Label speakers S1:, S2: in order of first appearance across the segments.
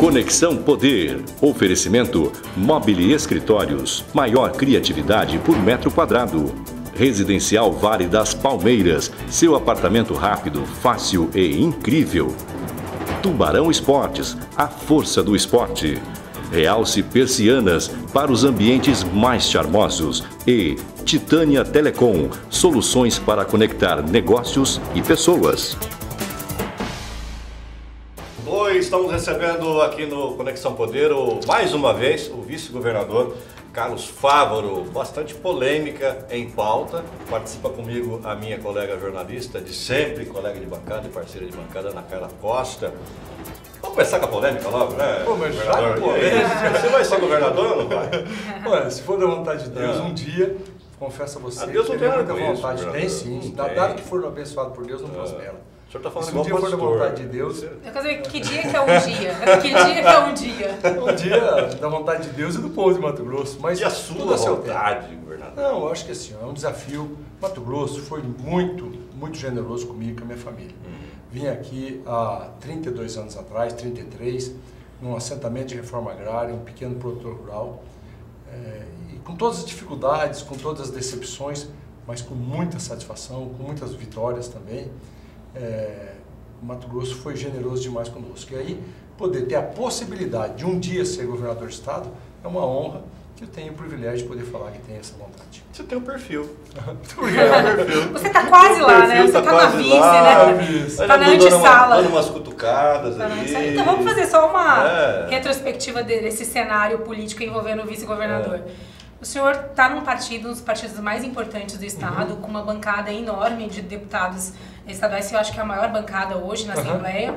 S1: Conexão Poder. Oferecimento Mobile Escritórios. Maior criatividade por metro quadrado. Residencial Vale das Palmeiras. Seu apartamento rápido, fácil e incrível. Tubarão Esportes. A força do esporte. Realce Persianas para os ambientes mais charmosos. E Titânia Telecom. Soluções para conectar negócios e pessoas.
S2: Estamos recebendo aqui no Conexão Poder, mais uma vez, o vice-governador Carlos Fávaro, bastante polêmica em pauta. Participa comigo a minha colega jornalista de sempre, colega de bancada e parceira de bancada, Ana Carla Costa. Vamos começar com a polêmica logo, né?
S3: Pô, mas já polêmica.
S2: Você vai ser governador ou não vai?
S3: Olha, se for da vontade de Deus, um dia, confesso a você,
S2: a Deus não tem
S3: muita
S2: isso,
S3: vontade. Tem sim. Nada que for abençoado por Deus não prospera.
S2: O senhor está falando
S3: se um dia for da vontade de Deus...
S4: Eu quero saber que dia que é um dia? Que dia que é um dia?
S3: Um dia da vontade de Deus e do povo de Mato Grosso. Mas
S2: e a sua vontade, governador?
S3: Não, eu acho que assim, é um desafio. Mato Grosso foi muito generoso comigo e com a minha família. Vim aqui há 32 anos atrás, 33, num assentamento de reforma agrária, um pequeno produtor rural, e com todas as dificuldades, com todas as decepções, mas com muita satisfação, com muitas vitórias também. O Mato Grosso foi generoso demais conosco. E aí, poder ter a possibilidade de um dia ser governador do estado é uma honra que eu tenho o privilégio de poder falar que tem essa vontade.
S2: Você tem um perfil.
S3: Muito obrigado.
S4: Você está quase lá, né? Você está na vice, né? Está na antessala.
S2: Dando umas cutucadas ali.
S4: Então vamos fazer só uma retrospectiva desse cenário político envolvendo o vice-governador. O senhor está num partido, um dos partidos mais importantes do estado, com uma bancada enorme de deputados estaduais, eu acho que é a maior bancada hoje na Assembleia.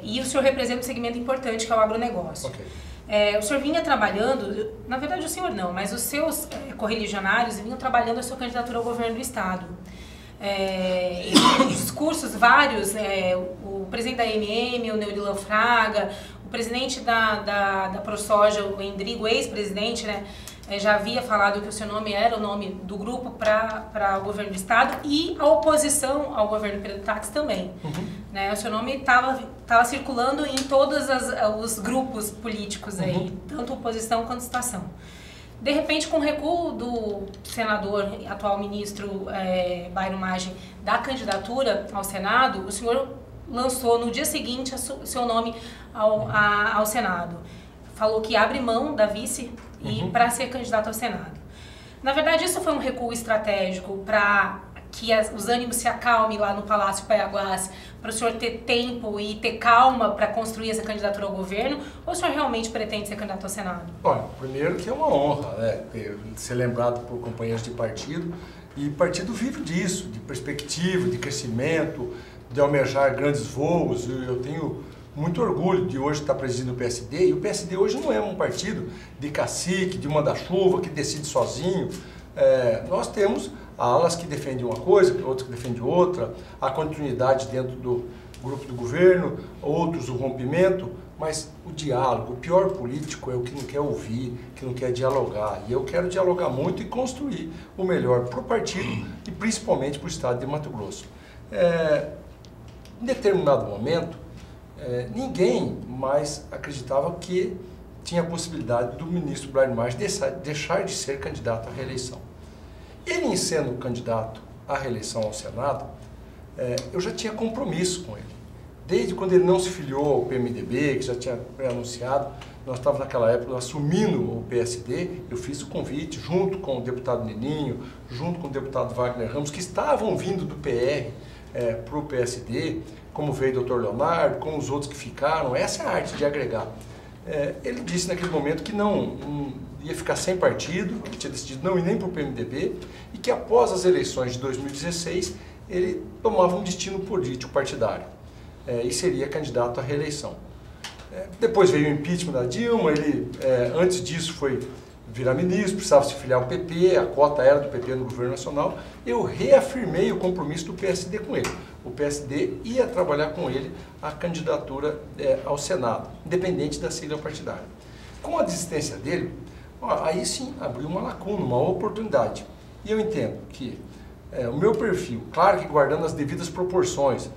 S4: E o senhor representa um segmento importante, que é o agronegócio. O senhor vinha trabalhando, na verdade o senhor não, mas os seus correligionários vinham trabalhando a sua candidatura ao governo do estado. Discursos vários, o presidente da AMM, o Neurilan Fraga, o presidente da ProSoja, o Endrigo, ex-presidente, né, já havia falado que o seu nome era o nome do grupo para o governo do estado, e a oposição ao governo Pedro Táxi também. Né, o seu nome estava circulando em todos os grupos políticos aí, tanto oposição quanto situação. De repente, com o recuo do senador, atual ministro Bairro Magem, da candidatura ao Senado, o senhor lançou no dia seguinte o seu nome ao Senado. Falou que abre mão da vice para ser candidato ao Senado. Na verdade, isso foi um recuo estratégico para que os ânimos se acalmem lá no Palácio Paiaguás, para o senhor ter tempo e ter calma para construir essa candidatura ao governo, ou o senhor realmente pretende ser candidato ao Senado?
S3: Olha, primeiro que é uma honra, né, ser lembrado por companheiros de partido, e partido vive disso, de perspectiva, de crescimento, de almejar grandes voos. Eu tenho muito orgulho de hoje estar presidindo o PSD, e o PSD hoje não é um partido de cacique, de manda-chuva, que decide sozinho. Nós temos alas que defendem uma coisa, outras que defendem outra, a continuidade dentro do grupo do governo, outros o rompimento, mas o diálogo, o pior político é o que não quer ouvir, que não quer dialogar. E eu quero dialogar muito e construir o melhor para o partido e principalmente para o estado de Mato Grosso. Em determinado momento, ninguém mais acreditava que tinha a possibilidade do ministro Bairro Magem deixar de ser candidato à reeleição. Ele, sendo candidato à reeleição ao Senado, eu já tinha compromisso com ele. Desde quando ele não se filiou ao PMDB, que já tinha anunciado, nós estávamos naquela época assumindo o PSD, eu fiz o convite junto com o deputado Neninho, junto com o deputado Wagner Ramos, que estavam vindo do PR para o PSD, como veio o Dr. Leonardo, como os outros que ficaram. Essa é a arte de agregar. Ele disse naquele momento que não ia ficar sem partido, que tinha decidido não ir nem para o PMDB, e que após as eleições de 2016 ele tomava um destino político partidário e seria candidato à reeleição. Depois veio o impeachment da Dilma, ele antes disso foi virar ministro, precisava se filiar ao PP, a cota era do PP no governo nacional. Eu reafirmei o compromisso do PSD com ele. O PSD ia trabalhar com ele a candidatura ao Senado, independente da sigla partidária. Com a desistência dele, aí sim abriu uma lacuna, uma oportunidade. E eu entendo que o meu perfil, claro que guardando as devidas proporções,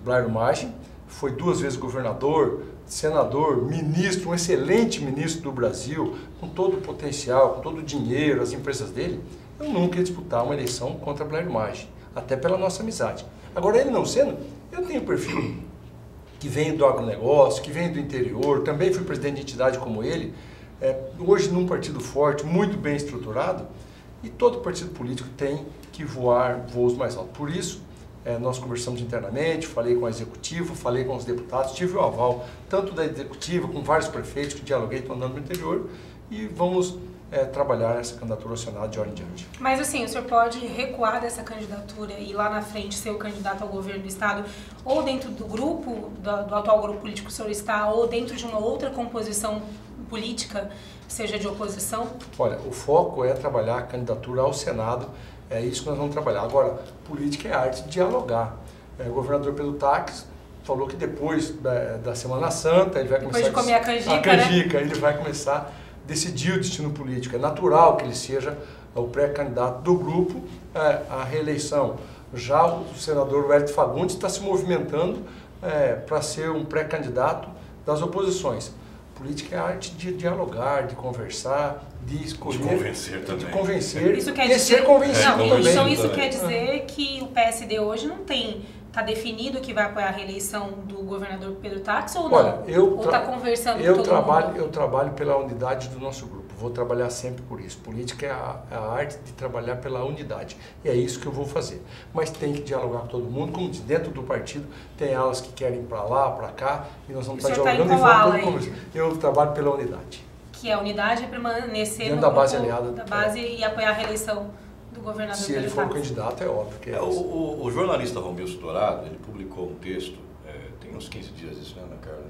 S3: Bairro Magem foi 2 vezes governador, senador, ministro, um excelente ministro do Brasil, com todo o potencial, com todo o dinheiro, as empresas dele, eu nunca ia disputar uma eleição contra Blair Maggi, até pela nossa amizade. Agora, ele não sendo, eu tenho perfil que vem do agronegócio, que vem do interior, também fui presidente de entidade como ele, hoje num partido forte, muito bem estruturado, e todo partido político tem que voar voos mais altos. Por isso, nós conversamos internamente, falei com a executiva, falei com os deputados, tive o aval tanto da executiva, com vários prefeitos que dialoguei, estou andando no interior, e vamos trabalhar essa candidatura ao Senado de hora em diante.
S4: Mas assim, o senhor pode recuar dessa candidatura e lá na frente ser o candidato ao governo do Estado, ou dentro do grupo, do atual grupo político que o senhor está, ou dentro de uma outra composição política, seja de oposição?
S3: Olha, o foco é trabalhar a candidatura ao Senado, é isso que nós vamos trabalhar. Agora, política é a arte de dialogar. O governador Pedro Taques falou que depois da Semana Santa, ele vai começar
S4: depois de comer a canjica,
S3: né? Ele vai começar a decidir o destino político. É natural que ele seja o pré-candidato do grupo à reeleição. Já o senador Wellington Fagundes está se movimentando para ser um pré-candidato das oposições. Política é a arte de dialogar, de conversar, de escolher.
S2: De convencer também.
S3: De convencer
S4: isso quer
S3: e
S4: dizer,
S3: ser convencido também.
S4: Então isso quer dizer que o PSD hoje não tem, está definido que vai apoiar a reeleição do governador Pedro Taques ou não?
S3: Olha,
S4: ou está conversando com todo mundo?
S3: Eu trabalho pela unidade do nosso grupo, vou trabalhar sempre por isso. Política é a arte de trabalhar pela unidade, e é isso que eu vou fazer. Mas tem que dialogar com todo mundo, como diz, dentro do partido tem alas que querem ir para lá, para cá, e nós vamos estar dialogando e vamos conversar. Eu trabalho pela unidade.
S4: Que a unidade é permanecer
S3: dentro
S4: no
S3: da base
S4: grupo,
S3: aliada.
S4: Da base e apoiar a reeleição do governador
S3: Se
S4: Pedro
S3: ele for o
S4: Taques.
S3: candidato, é óbvio que é isso.
S2: O jornalista Romilson Dourado, ele publicou um texto, tem uns 15 dias isso, né, Ana Carla?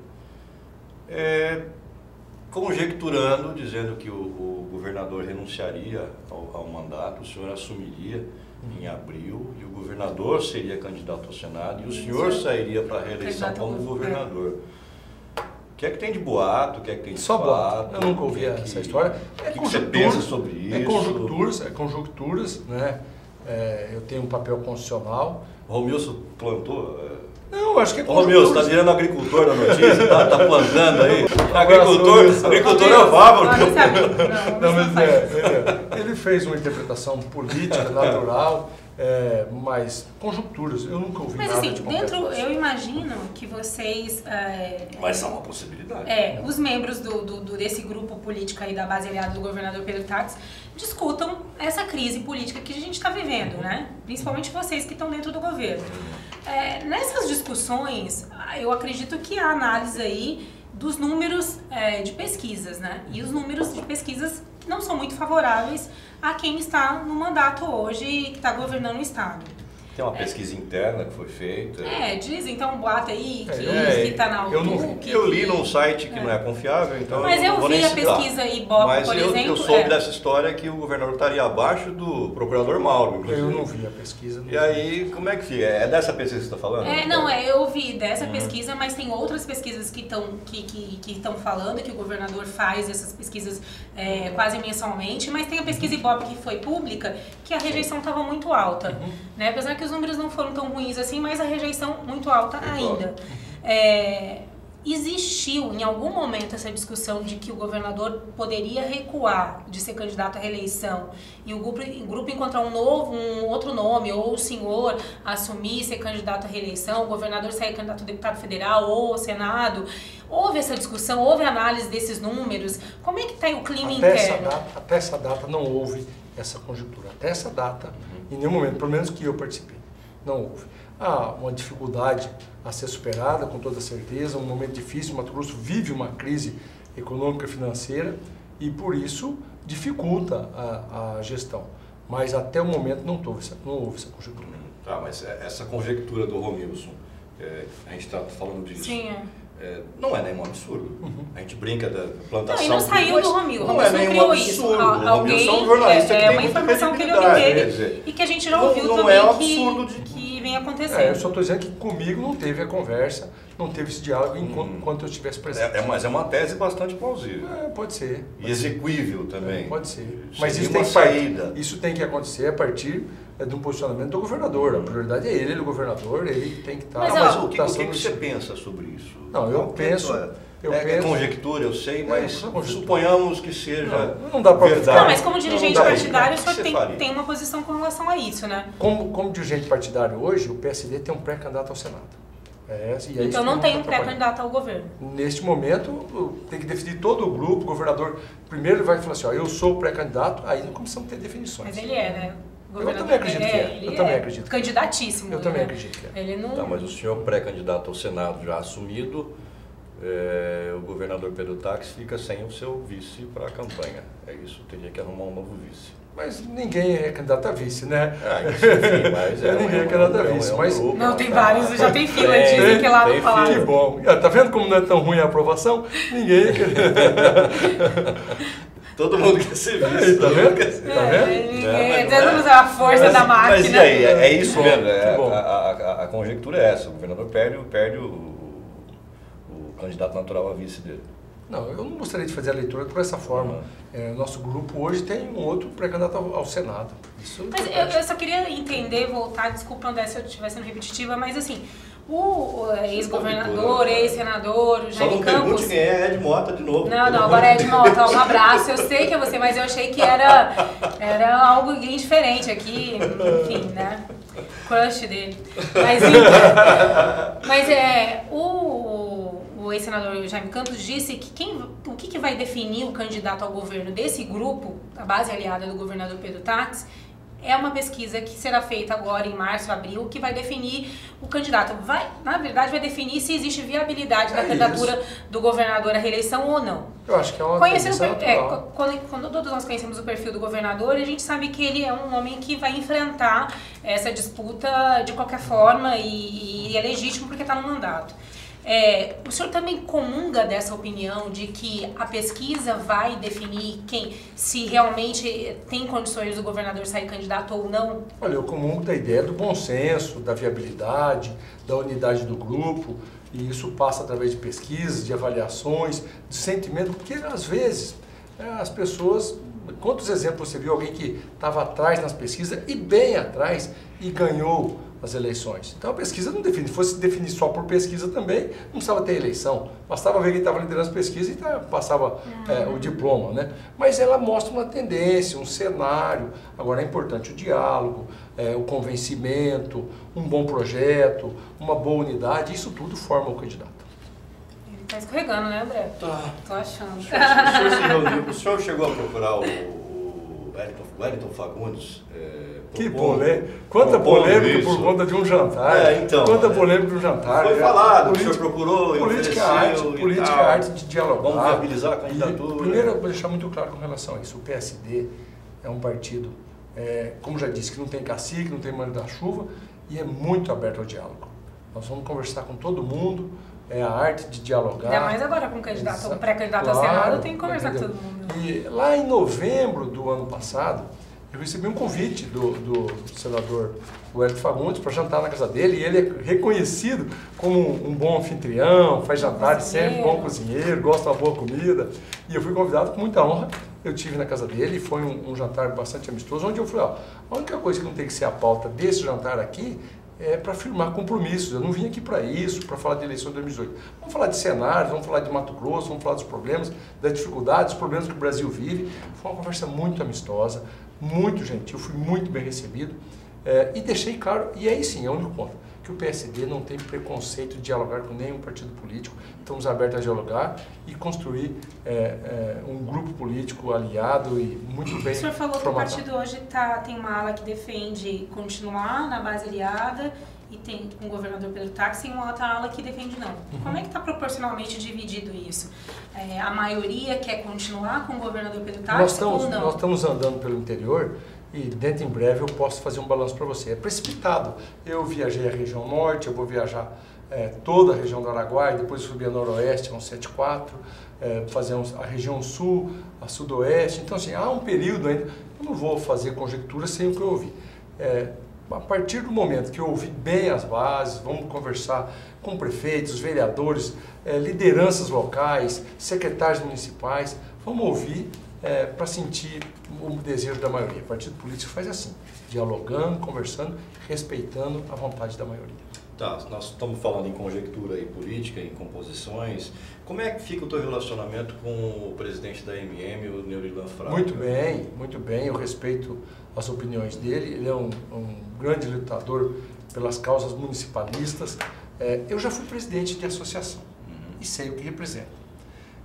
S2: Conjecturando, dizendo que o governador renunciaria ao mandato, o senhor assumiria em abril e o governador seria candidato ao Senado e o senhor sairia para a reeleição como governador. O que é que tem de boato? O que é que tem de
S3: Só
S2: fato?
S3: boato. Eu nunca ouvi essa história.
S2: O que você pensa sobre isso?
S3: Conjunturas, né? Eu tenho um papel constitucional.
S2: O Romilson plantou?
S3: Não, acho que é
S2: conjunturas. Ô, Romilson, está virando agricultor da notícia? Tá plantando aí? Agricultor é o Fávaro.
S3: Não, mas ele fez uma interpretação política, natural. Mas conjunturas, eu nunca ouvi nada
S4: assim,
S3: de qualquer
S4: dentro,
S3: coisa.
S4: eu imagino que vocês...
S2: Mas é uma possibilidade.
S4: Os membros desse grupo político aí da base aliada do governador Pedro Taques discutam essa crise política que a gente está vivendo, né? Principalmente vocês que estão dentro do governo. Nessas discussões, eu acredito que há análise aí dos números de pesquisas, né? E os números de pesquisas não são muito favoráveis a quem está no mandato hoje e que está governando o Estado.
S2: Tem uma pesquisa interna que foi feita.
S4: Dizem, então, um boato aí que está na Outlook.
S2: Eu li num site que não é confiável, então
S4: mas
S2: eu não vou nem citar.
S4: Mas eu vi a pesquisa Ibope, por exemplo.
S2: Mas eu soube dessa história que o governador estaria abaixo do procurador Mauro, inclusive.
S3: Eu não vi a pesquisa.
S2: E aí, como é que fica? É dessa pesquisa que você está falando?
S4: Eu vi dessa pesquisa, mas tem outras pesquisas que estão falando, que o governador faz essas pesquisas quase mensalmente, mas tem a pesquisa Ibope que foi pública, que a rejeição estava muito alta. Né? Apesar que os números não foram tão ruins assim, mas a rejeição muito alta ainda. Existiu em algum momento essa discussão de que o governador poderia recuar de ser candidato à reeleição e o grupo encontrar um outro nome, ou o senhor assumir ser candidato à reeleição, o governador sair candidato a deputado federal ou ao Senado? Houve essa discussão, houve análise desses números? Como é que está o clima interno?
S3: Até essa data não houve essa conjuntura. Até essa data, em nenhum momento, pelo menos que eu participei, não houve. Há uma dificuldade a ser superada, com toda certeza, um momento difícil. Mato Grosso vive uma crise econômica e financeira e, por isso, dificulta a gestão. Mas, até o momento, não houve essa conjectura.
S2: Tá, mas essa conjectura do Romilson, a gente está falando disso.
S4: Sim,
S2: não é nenhum absurdo. A gente brinca da plantação.
S4: Não, e não saiu do Romilson.
S2: Não é nenhum absurdo. O Romilson é um jornalista que tem
S4: uma informação que ele obteve e que a gente já ouviu também
S2: é um absurdo
S4: que vem acontecendo.
S3: Eu só estou dizendo que comigo não teve a conversa, não teve esse diálogo enquanto eu estivesse presente.
S2: Mas é uma tese bastante plausível.
S3: Pode ser.
S2: E execuível também.
S3: Pode ser. Mas
S2: isso tem saída.
S3: Isso tem que acontecer a partir de um posicionamento do governador. A prioridade é ele é o governador, ele tem que estar...
S2: Mas o que você pensa sobre isso?
S3: Não, eu penso...
S2: É conjectura, eu sei, mas suponhamos que seja
S3: não dá pra
S2: verdade.
S4: Não, mas como dirigente partidário, o senhor tem uma posição com relação a isso, né?
S3: Como dirigente partidário hoje, o PSD tem um pré-candidato ao Senado.
S4: Então não tem um pré-candidato ao governo.
S3: Neste momento, tem que definir todo o grupo, o governador, primeiro ele vai falar assim, ó, eu sou o pré-candidato, aí não começamos a ter definições.
S4: Mas ele é, né?
S3: Eu também acredito que é. Eu também acredito.
S4: Candidatíssimo.
S3: Eu também acredito que é.
S4: Ele não...
S2: Tá, mas o senhor pré-candidato ao Senado já assumido, o governador Pedro Táxi fica sem o seu vice para a campanha. É isso, teria que arrumar um novo vice.
S3: Mas ninguém é candidato a vice, né?
S2: Isso, enfim, mas
S3: ninguém é candidato a vice. Mas...
S4: Não, tem vários, já tem fila, dizem que lá no Palácio.
S3: Que bom. Tá vendo como não é tão ruim a aprovação? Ninguém é
S2: Todo mundo quer ser vice.
S3: Tá vendo?
S4: Tentando usar a força da máquina.
S2: Mas e aí? É isso mesmo. A conjectura é essa. O governador perde o candidato natural a vice dele.
S3: Não, eu não gostaria de fazer a leitura por essa forma. Nosso grupo hoje tem um outro pré-candidato ao Senado.
S4: Mas eu só queria entender, voltar, desculpa André se eu estiver sendo repetitiva, mas assim, o ex-governador, ex-senador, o Jaime Campos...
S2: Só não pergunte quem é Ed Mota de novo.
S4: Não, agora é Ed Mota, um abraço. Eu sei que é você, mas eu achei que era algo diferente aqui, enfim, né? Crush dele. Mas o ex-senador Jaime Campos disse que o que vai definir o candidato ao governo desse grupo, a base aliada do governador Pedro Táxi, é uma pesquisa que será feita agora em março, abril, que vai definir o candidato. Na verdade, vai definir se existe viabilidade da candidatura do governador à reeleição ou não.
S3: Eu acho que é uma
S4: quando todos nós conhecemos o perfil do governador, a gente sabe que ele é um homem que vai enfrentar essa disputa de qualquer forma e é legítimo porque está no mandato. O senhor também comunga dessa opinião de que a pesquisa vai definir se realmente tem condições do governador sair candidato ou não?
S3: Olha, eu comungo da ideia do bom senso, da viabilidade, da unidade do grupo, e isso passa através de pesquisas, de avaliações, de sentimento, porque às vezes as pessoas... Quantos exemplos você viu alguém que estava atrás nas pesquisas e bem atrás e ganhou as eleições? Então a pesquisa não define. Se fosse definir só por pesquisa também, não precisava ter eleição. Bastava ver quem estava liderando as pesquisas e passava o diploma, né? Mas ela mostra uma tendência, um cenário. Agora é importante o diálogo, o convencimento, um bom projeto, uma boa unidade. Isso tudo forma o candidato.
S4: Tá escorregando, né, André?
S2: Tá.
S4: Tô achando.
S2: O senhor chegou a procurar o Wellington Fagundes?
S3: Que polêmica. Quanta polêmica por conta de um jantar.
S2: Então.
S3: Quanta polêmica de um jantar.
S2: Foi falado, o senhor procurou,
S3: política é arte de dialogar.
S2: Vamos viabilizar a candidatura.
S3: Primeiro, eu vou deixar muito claro com relação a isso. O PSD é um partido, como já disse, que não tem cacique, não tem manda-chuva e é muito aberto ao diálogo. Nós vamos conversar com todo mundo. É a arte de dialogar.
S4: Ainda mais agora com um pré-candidato ao Senado, tem que conversar com todo mundo.
S3: E lá em novembro do ano passado, eu recebi um convite do senador Wellington Fagundes para jantar na casa dele, e ele é reconhecido como um bom anfitrião, faz jantares sempre, bom cozinheiro, gosta de uma boa comida. E eu fui convidado com muita honra, eu estive na casa dele, e foi um jantar bastante amistoso, onde eu falei, a única coisa que não tem que ser a pauta desse jantar aqui é para firmar compromissos. Eu não vim aqui para isso, para falar de eleição de 2018. Vamos falar de cenários, vamos falar de Mato Grosso, vamos falar dos problemas, das dificuldades, dos problemas que o Brasil vive. Foi uma conversa muito amistosa, muito gentil, fui muito bem recebido. E deixei claro, e aí sim, é o único ponto, que o PSD não tem preconceito de dialogar com nenhum partido político. Estamos abertos a dialogar e construir um grupo político aliado e muito bem formatado.
S4: O senhor falou que o partido hoje tem uma ala que defende continuar na base aliada e tem com o governador Pedro Táxi e uma outra ala que defende não. Como é que está proporcionalmente dividido isso? A maioria quer continuar com o governador Pedro Táxi ou não?
S3: Nós estamos andando pelo interior e dentro em breve eu posso fazer um balanço para você. É precipitado. Eu viajei a região norte, eu vou viajar toda a região do Araguaia, depois subir a noroeste, a 174, fazer a região sul, a sudoeste. Então, assim, há um período ainda, eu não vou fazer conjectura sem o que eu ouvi. A partir do momento que eu ouvi bem as bases, vamos conversar com prefeitos, vereadores, lideranças locais, secretários municipais, vamos ouvir para sentir o desejo da maioria. O partido político faz assim, dialogando, conversando, respeitando a vontade da maioria.
S2: Tá, nós estamos falando em conjectura e política, em composições. Como é que fica o teu relacionamento com o presidente da MM, o Neurilan Fraga?
S3: Muito bem. Eu respeito as opiniões dele. Ele é um grande lutador pelas causas municipalistas. Eu já fui presidente de associação e sei o que representa.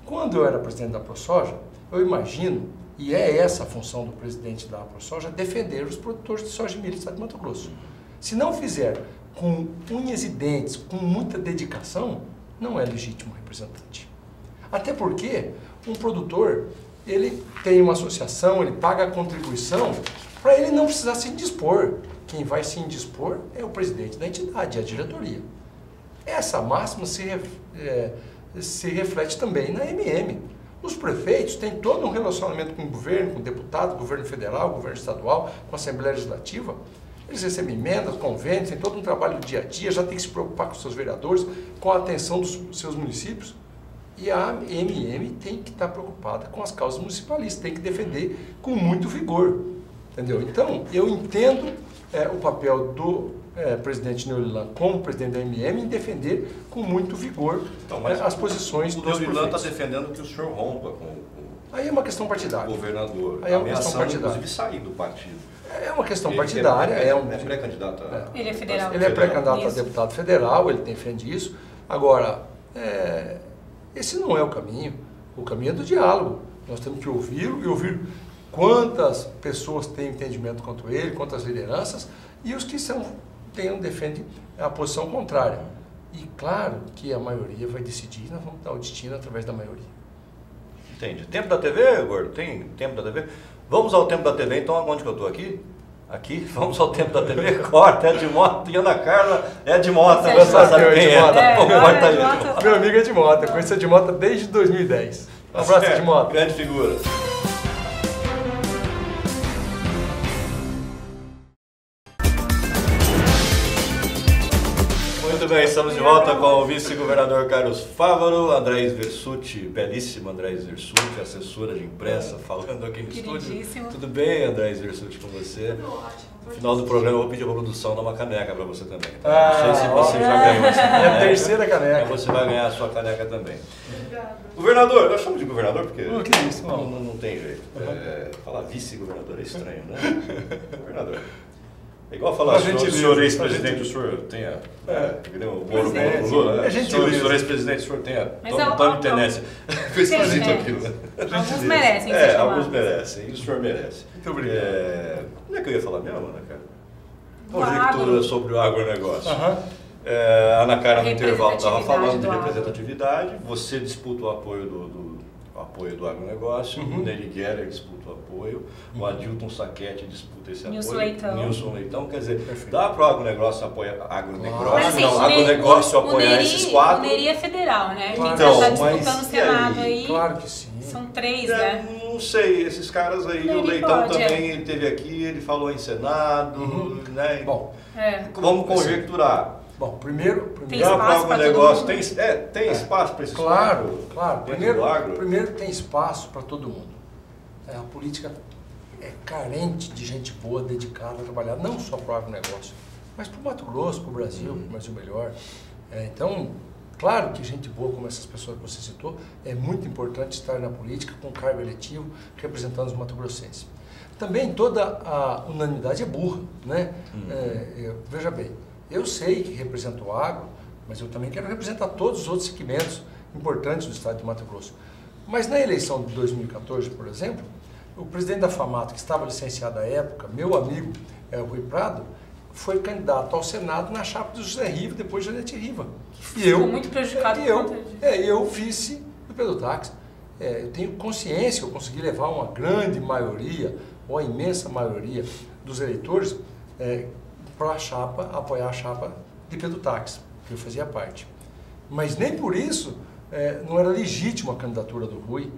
S3: Quando eu era presidente da ProSoja, eu imagino, e é essa a função do presidente da ProSoja, defender os produtores de soja e milho do estado de Mato Grosso. Se não fizer com unhas e dentes, com muita dedicação, não é legítimo representante. Até porque um produtor, ele tem uma associação, ele paga a contribuição para ele não precisar se indispor. Quem vai se indispor é o presidente da entidade, a diretoria. Essa máxima se reflete também na MM. Os prefeitos têm todo um relacionamento com o governo, com o deputado, governo federal, governo estadual, com a Assembleia Legislativa. Eles recebem emendas, convênios, tem todo um trabalho do dia a dia, já tem que se preocupar com os seus vereadores, com a atenção dos seus municípios. E a MM tem que estar preocupada com as causas municipalistas, tem que defender com muito vigor. Entendeu? Então, eu entendo o papel do presidente Neurilan como presidente da MM em defender com muito vigor as posições dos prefeitos. O
S2: Neurilan está defendendo que o senhor rompa com
S3: aí é uma questão partidária.
S2: O governador.
S3: Aí é uma questão partidária.
S2: Inclusive, sair do partido.
S3: É uma questão partidária.
S2: Ele é pré-candidato a...
S4: Ele é federal.
S3: Ele é pré-candidato a deputado federal, ele defende isso. Agora, esse não é o caminho. O caminho é do diálogo. Nós temos que ouvi-lo e ouvir quantas pessoas têm entendimento quanto ele, quantas lideranças, e os que defendem a posição contrária. E claro que a maioria vai decidir, nós vamos dar o destino através da maioria.
S2: Entendi. Tempo da TV, Gordo? Tem tempo da TV? Vamos ao tempo da TV, então, onde que eu estou aqui? Aqui, vamos ao tempo da TV, corta, é de moto, e Ana Carla é de moto, você sabe quem é.
S3: Corta aí. Meu amigo é de moto, eu conheço de moto desde 2010. Um abraço de moto.
S2: Grande figura. Muito bem, estamos de volta com o vice-governador Carlos Fávaro, Andrés Versutti, belíssimo Andrés Versutti, assessora de imprensa, falando aqui no estúdio. Tudo bem, Andrés Versutti, com você?
S5: Tudo ótimo.
S2: No final do programa eu vou pedir a produção dar uma caneca para você também. Não sei se você já ganhou essa caneca.
S3: É a terceira caneca.
S2: Mas você vai ganhar a sua caneca também.
S5: Obrigada.
S2: Governador, nós chamamos de governador porque
S3: que isso,
S2: não tem jeito. Falar vice-governador é estranho, né? Governador. É igual falar, senhor ex-presidente, o senhor tenha... o Moro com o Lula, né? Senhor ex-presidente, o senhor tenha... Tome tenência. Foi esquisito aquilo, né?
S4: Alguns merecem ser chamados.
S2: Alguns merecem, e o senhor merece.
S3: Muito obrigado.
S2: Como é que eu ia falar mesmo, Ana Carla? Conjectura sobre o agronegócio. A Ana Carla no intervalo estava falando de representatividade, você disputa o apoio do agronegócio, o Nery Geller disputa o apoio, o Adilton Saquete disputa esse apoio, Nilson Leitão, quer dizer, dá para o agronegócio apoiar agronegócio apoiar esses quatro.
S4: O Nery é federal, né?
S2: Então,
S4: quem está disputando o Senado aí,
S3: claro que sim.
S4: São três, né?
S2: Não sei, esses caras aí, o Leitão também, ele esteve aqui, ele falou em Senado, né?
S3: Bom,
S2: vamos conjecturar.
S3: Bom, primeiro
S4: tem espaço para
S2: negócio, tem espaço para esses
S3: claro.
S2: Primeiro
S3: tem espaço para todo mundo. A política é carente de gente boa, dedicada a trabalhar, não só para o agronegócio, mas para o Mato Grosso, para o Brasil, para o Brasil melhor. Então, claro que gente boa como essas pessoas que você citou, é muito importante estar na política com cargo eletivo, representando os mato-grossenses. Também toda a unanimidade é burra, né? Veja bem, eu sei que represento o agro, mas eu também quero representar todos os outros segmentos importantes do estado de Mato Grosso. Mas na eleição de 2014, por exemplo, o presidente da FAMATO, que estava licenciado à época, meu amigo Rui Prado, foi candidato ao Senado na chapa do José Riva, depois de Janete Riva.
S4: Ficou muito prejudicado por conta disso.
S3: Eu vice do Pedro Táxi. Eu tenho consciência, eu consegui levar uma grande maioria, ou a imensa maioria dos eleitores para a chapa, apoiar a chapa de Pedro Táxi, que eu fazia parte. Mas nem por isso não era legítima a candidatura do Rui,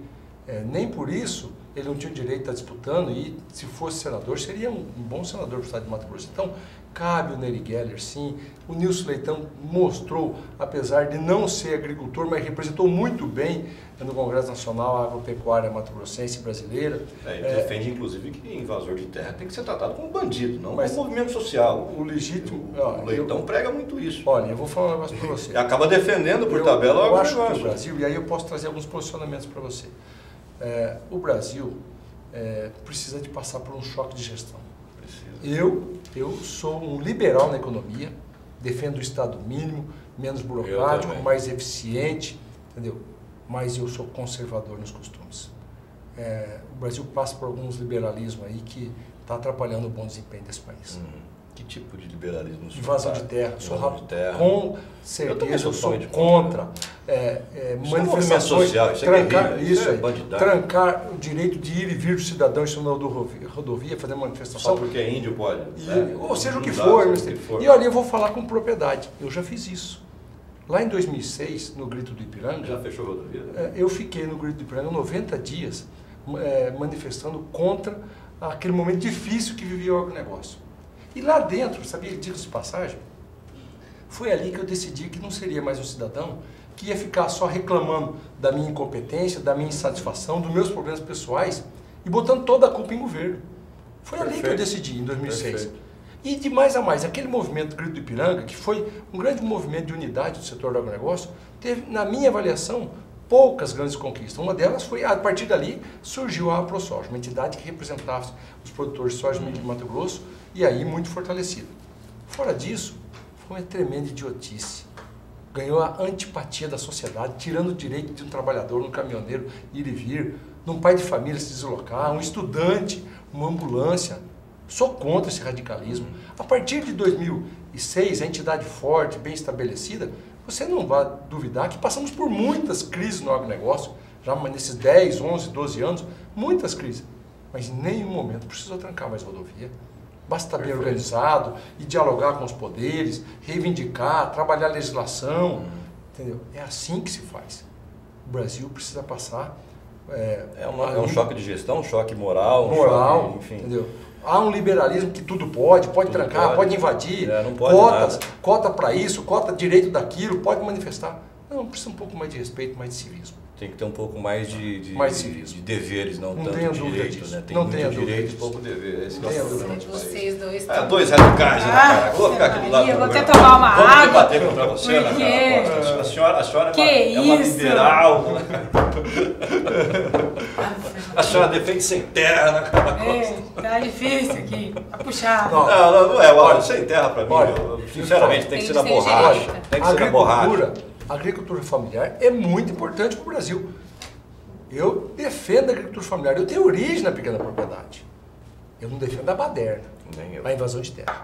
S3: nem por isso ele não tinha o direito de estar disputando e, se fosse senador, seria um bom senador do estado de Mato Grosso. Então, cabe o Nery Geller, sim. O Nilson Leitão mostrou, apesar de não ser agricultor, mas representou muito bem no Congresso Nacional a agropecuária mato-grossense brasileira.
S2: Ele defende, inclusive, que invasor de terra tem que ser tratado como bandido, não como movimento social.
S3: O legítimo...
S2: O Leitão prega muito isso.
S3: Olha, eu vou falar um negócio para você.
S2: E acaba defendendo por tabela
S3: eu
S2: o
S3: acho que
S2: negócio.
S3: o Brasil, e aí eu posso trazer alguns posicionamentos para você. O Brasil precisa de passar por um choque de gestão. Eu sou um liberal na economia, defendo o Estado mínimo, menos burocrático, mais eficiente, entendeu? Mas eu sou conservador nos costumes. O Brasil passa por alguns liberalismos aí que está atrapalhando o bom desempenho desse país.
S2: Que tipo de liberalismo?
S3: Invasão de terra. Com certeza eu sou
S2: totalmente
S3: contra manifestações,
S2: social, isso
S3: trancar,
S2: isso é
S3: trancar o direito de ir e vir do cidadão em cima da rodovia, fazer manifestação.
S2: Só porque é índio pode.
S3: Ou seja o que for. E olha, eu vou falar com propriedade. Eu já fiz isso. Lá em 2006, no Grito do Ipiranga...
S2: Já fechou a rodovia?
S3: Eu fiquei no Grito do Ipiranga 90 dias manifestando contra aquele momento difícil que vivia o agronegócio. E lá dentro, sabia, diga-se de passagem, foi ali que eu decidi que não seria mais um cidadão que ia ficar só reclamando da minha incompetência, da minha insatisfação, dos meus problemas pessoais e botando toda a culpa em governo. Foi ali que eu decidi, em 2006. Perfeito. E de mais a mais, aquele movimento Grito do Ipiranga, que foi um grande movimento de unidade do setor do agronegócio, teve, na minha avaliação, poucas grandes conquistas. Uma delas foi, a partir dali, surgiu a AproSoja, uma entidade que representava os produtores de soja de Mato Grosso, e aí muito fortalecida. Fora disso, foi uma tremenda idiotice. Ganhou a antipatia da sociedade, tirando o direito de um trabalhador, um caminhoneiro ir e vir, de um pai de família se deslocar, um estudante, uma ambulância. Sou contra esse radicalismo. A partir de 2006, a entidade forte, bem estabelecida, você não vai duvidar que passamos por muitas crises no agronegócio, já nesses 10, 11, 12 anos, muitas crises. Mas em nenhum momento precisou trancar mais rodovia. Basta estar bem organizado e dialogar com os poderes, reivindicar, trabalhar a legislação, entendeu? É assim que se faz. O Brasil precisa passar...
S2: É um choque de gestão, um choque moral,
S3: choque, enfim. Entendeu? Há um liberalismo que tudo pode trancar, pode invadir,
S2: não pode
S3: cotas, cota para isso, cota direito daquilo, pode manifestar. Não, precisa um pouco mais de respeito, mais de civismo.
S2: Tem que ter um pouco mais de
S3: deveres,
S2: não tanto direitos, né? Tem muito direito e pouco dever. Esse
S4: não tenho dúvida. Vocês dois estão...
S2: dois radicais, né, cara? Vou ficar aqui do lado
S4: eu vou até tomar uma água.
S2: Vamos debater contra você, Ana Carla. A senhora é uma liberal. A senhora defende sem terra, Ana Carla.
S4: Tá difícil aqui. Tá puxado.
S2: Não é. Olha, sem terra pra mim, sinceramente, tem que ser na borracha. Tem que ser na borracha.
S3: A agricultura familiar é muito importante para o Brasil. Eu defendo a agricultura familiar. Eu tenho origem na pequena propriedade. Eu não defendo a baderna, a invasão de terra.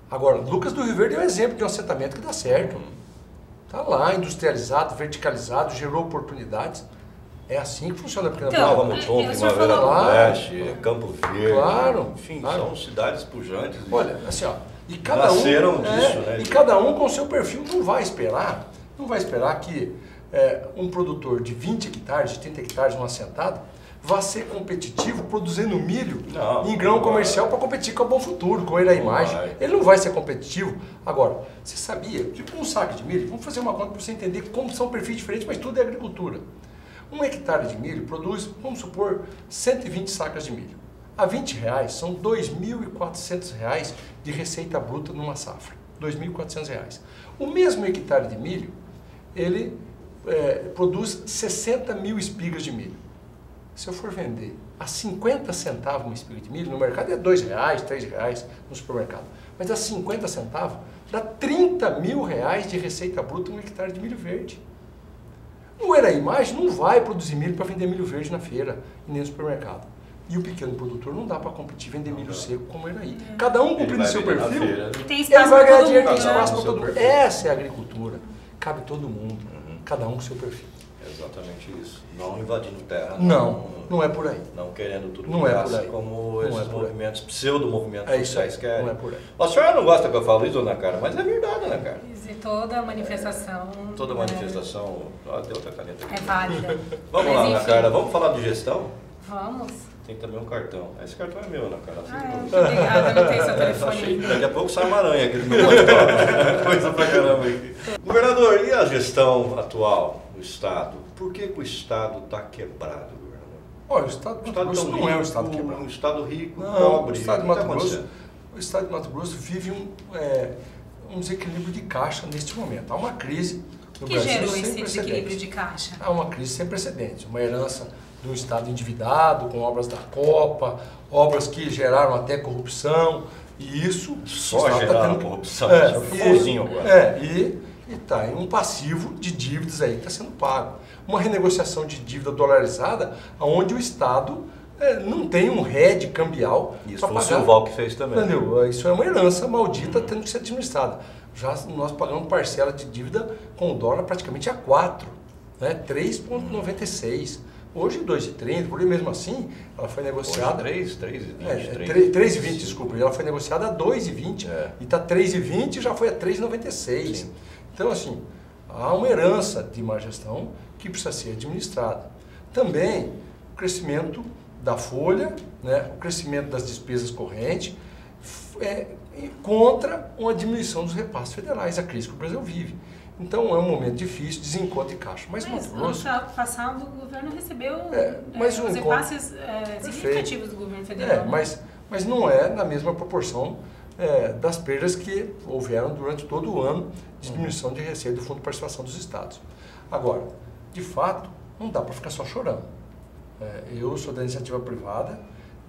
S3: Agora, Lucas do Rio Verde é um exemplo de um assentamento que dá certo. Está lá, industrializado, verticalizado, gerou oportunidades. É assim que funciona a pequena
S2: propriedade. Nova Mutum, Primavera do Oeste, Campo Verde.
S3: Claro.
S2: Enfim, são cidades pujantes.
S3: Olha, assim, ó. E
S2: nasceram disso, né?
S3: E cada um com o seu perfil não vai esperar que um produtor de 20 hectares, de 30 hectares, um assentado, vá ser competitivo produzindo milho em grão comercial para competir com a Bom Futuro, com a Imagem. Ele não vai ser competitivo. Agora, você sabia que um saco de milho, vamos fazer uma conta para você entender como são perfis diferentes, mas tudo é agricultura. 1 hectare de milho produz, vamos supor, 120 sacas de milho. A R$20 são R$2.400 de receita bruta numa safra. R$2.400. O mesmo hectare de milho, ele produz 60 mil espigas de milho. Se eu for vender a 50 centavos uma espiga de milho, no mercado é R$2, R$3 no supermercado. Mas a 50 centavos dá R$30 mil de receita bruta no hectare de milho verde. O Imagem não vai produzir milho para vender milho verde na feira e nem no supermercado. E o pequeno produtor não dá para competir, vender milho seco como o Eraí. Cada um cumprindo seu perfil, ele vai ganhar dinheiro, tem espaço para todo mundo. Essa é a agricultura. Cabe todo mundo, cada um com seu perfil.
S2: Exatamente isso. Não invadindo terra.
S3: Não é por aí.
S2: Não querendo tudo
S3: não é por aí.
S2: Como esses movimentos, pseudo-movimentos sociais querem.
S3: Não é por aí.
S2: A senhora não gosta que eu falo isso, dona Cara, mas é verdade, né, cara?
S4: E toda manifestação...
S2: Toda manifestação... Deu outra caneta aqui.
S4: É válida.
S2: Vamos lá, Ana Cara, vamos falar de gestão?
S4: Vamos.
S2: Tem também um cartão. Esse cartão é meu, né, cara?
S4: Muito obrigada, não tem seu telefone.
S2: Daqui a pouco sai uma aranha aqui no meu monitor. Coisa pra caramba aqui. Governador, e a gestão atual do Estado? Por que o Estado está quebrado, governador?
S3: Olha, o Estado de Mato Grosso não é um Estado quebrado.
S2: Um Estado rico,
S3: não,
S2: pobre.
S3: O Estado de
S2: O que
S3: Mato
S2: tá
S3: Grosso,
S2: acontecendo?
S3: o Estado de Mato Grosso vive um desequilíbrio de caixa neste momento. Há uma crise no
S4: que
S3: Brasil
S4: gerou
S3: sem
S4: esse
S3: precedentes.
S4: desequilíbrio de caixa?
S3: Há uma crise sem precedentes, uma herança de um Estado endividado, com obras da Copa, obras que geraram até corrupção, e isso...
S2: Só geraram corrupção,
S3: bonzinho
S2: agora.
S3: E está em um passivo de dívidas aí que está sendo pago. Uma renegociação de dívida dolarizada, onde o Estado não tem um hedge cambial.
S2: Isso foi o Silval que fez também.
S3: Entendeu? Isso é uma herança maldita tendo que ser administrada. Já nós pagamos parcela de dívida com o dólar praticamente a 4, né? 3,96. Hoje 2,30, porque mesmo assim ela foi negociada... 3,20, desculpa. Ela foi negociada a 2,20 e está 3,20 e já foi a 3,96. Então, assim, há uma herança de má gestão que precisa ser administrada. Também o crescimento da folha, né? O crescimento das despesas correntes, contra uma diminuição dos repasses federais, a crise que o Brasil vive. Então é um momento difícil, desencontro de caixa. Mas Mato Grosso...
S4: ano passado o governo recebeu os repasses significativos do governo federal.
S3: Mas não é na mesma proporção das perdas que houveram durante todo o ano de diminuição de receita do Fundo de Participação dos Estados. Agora, de fato, não dá para ficar só chorando. Eu sou da iniciativa privada,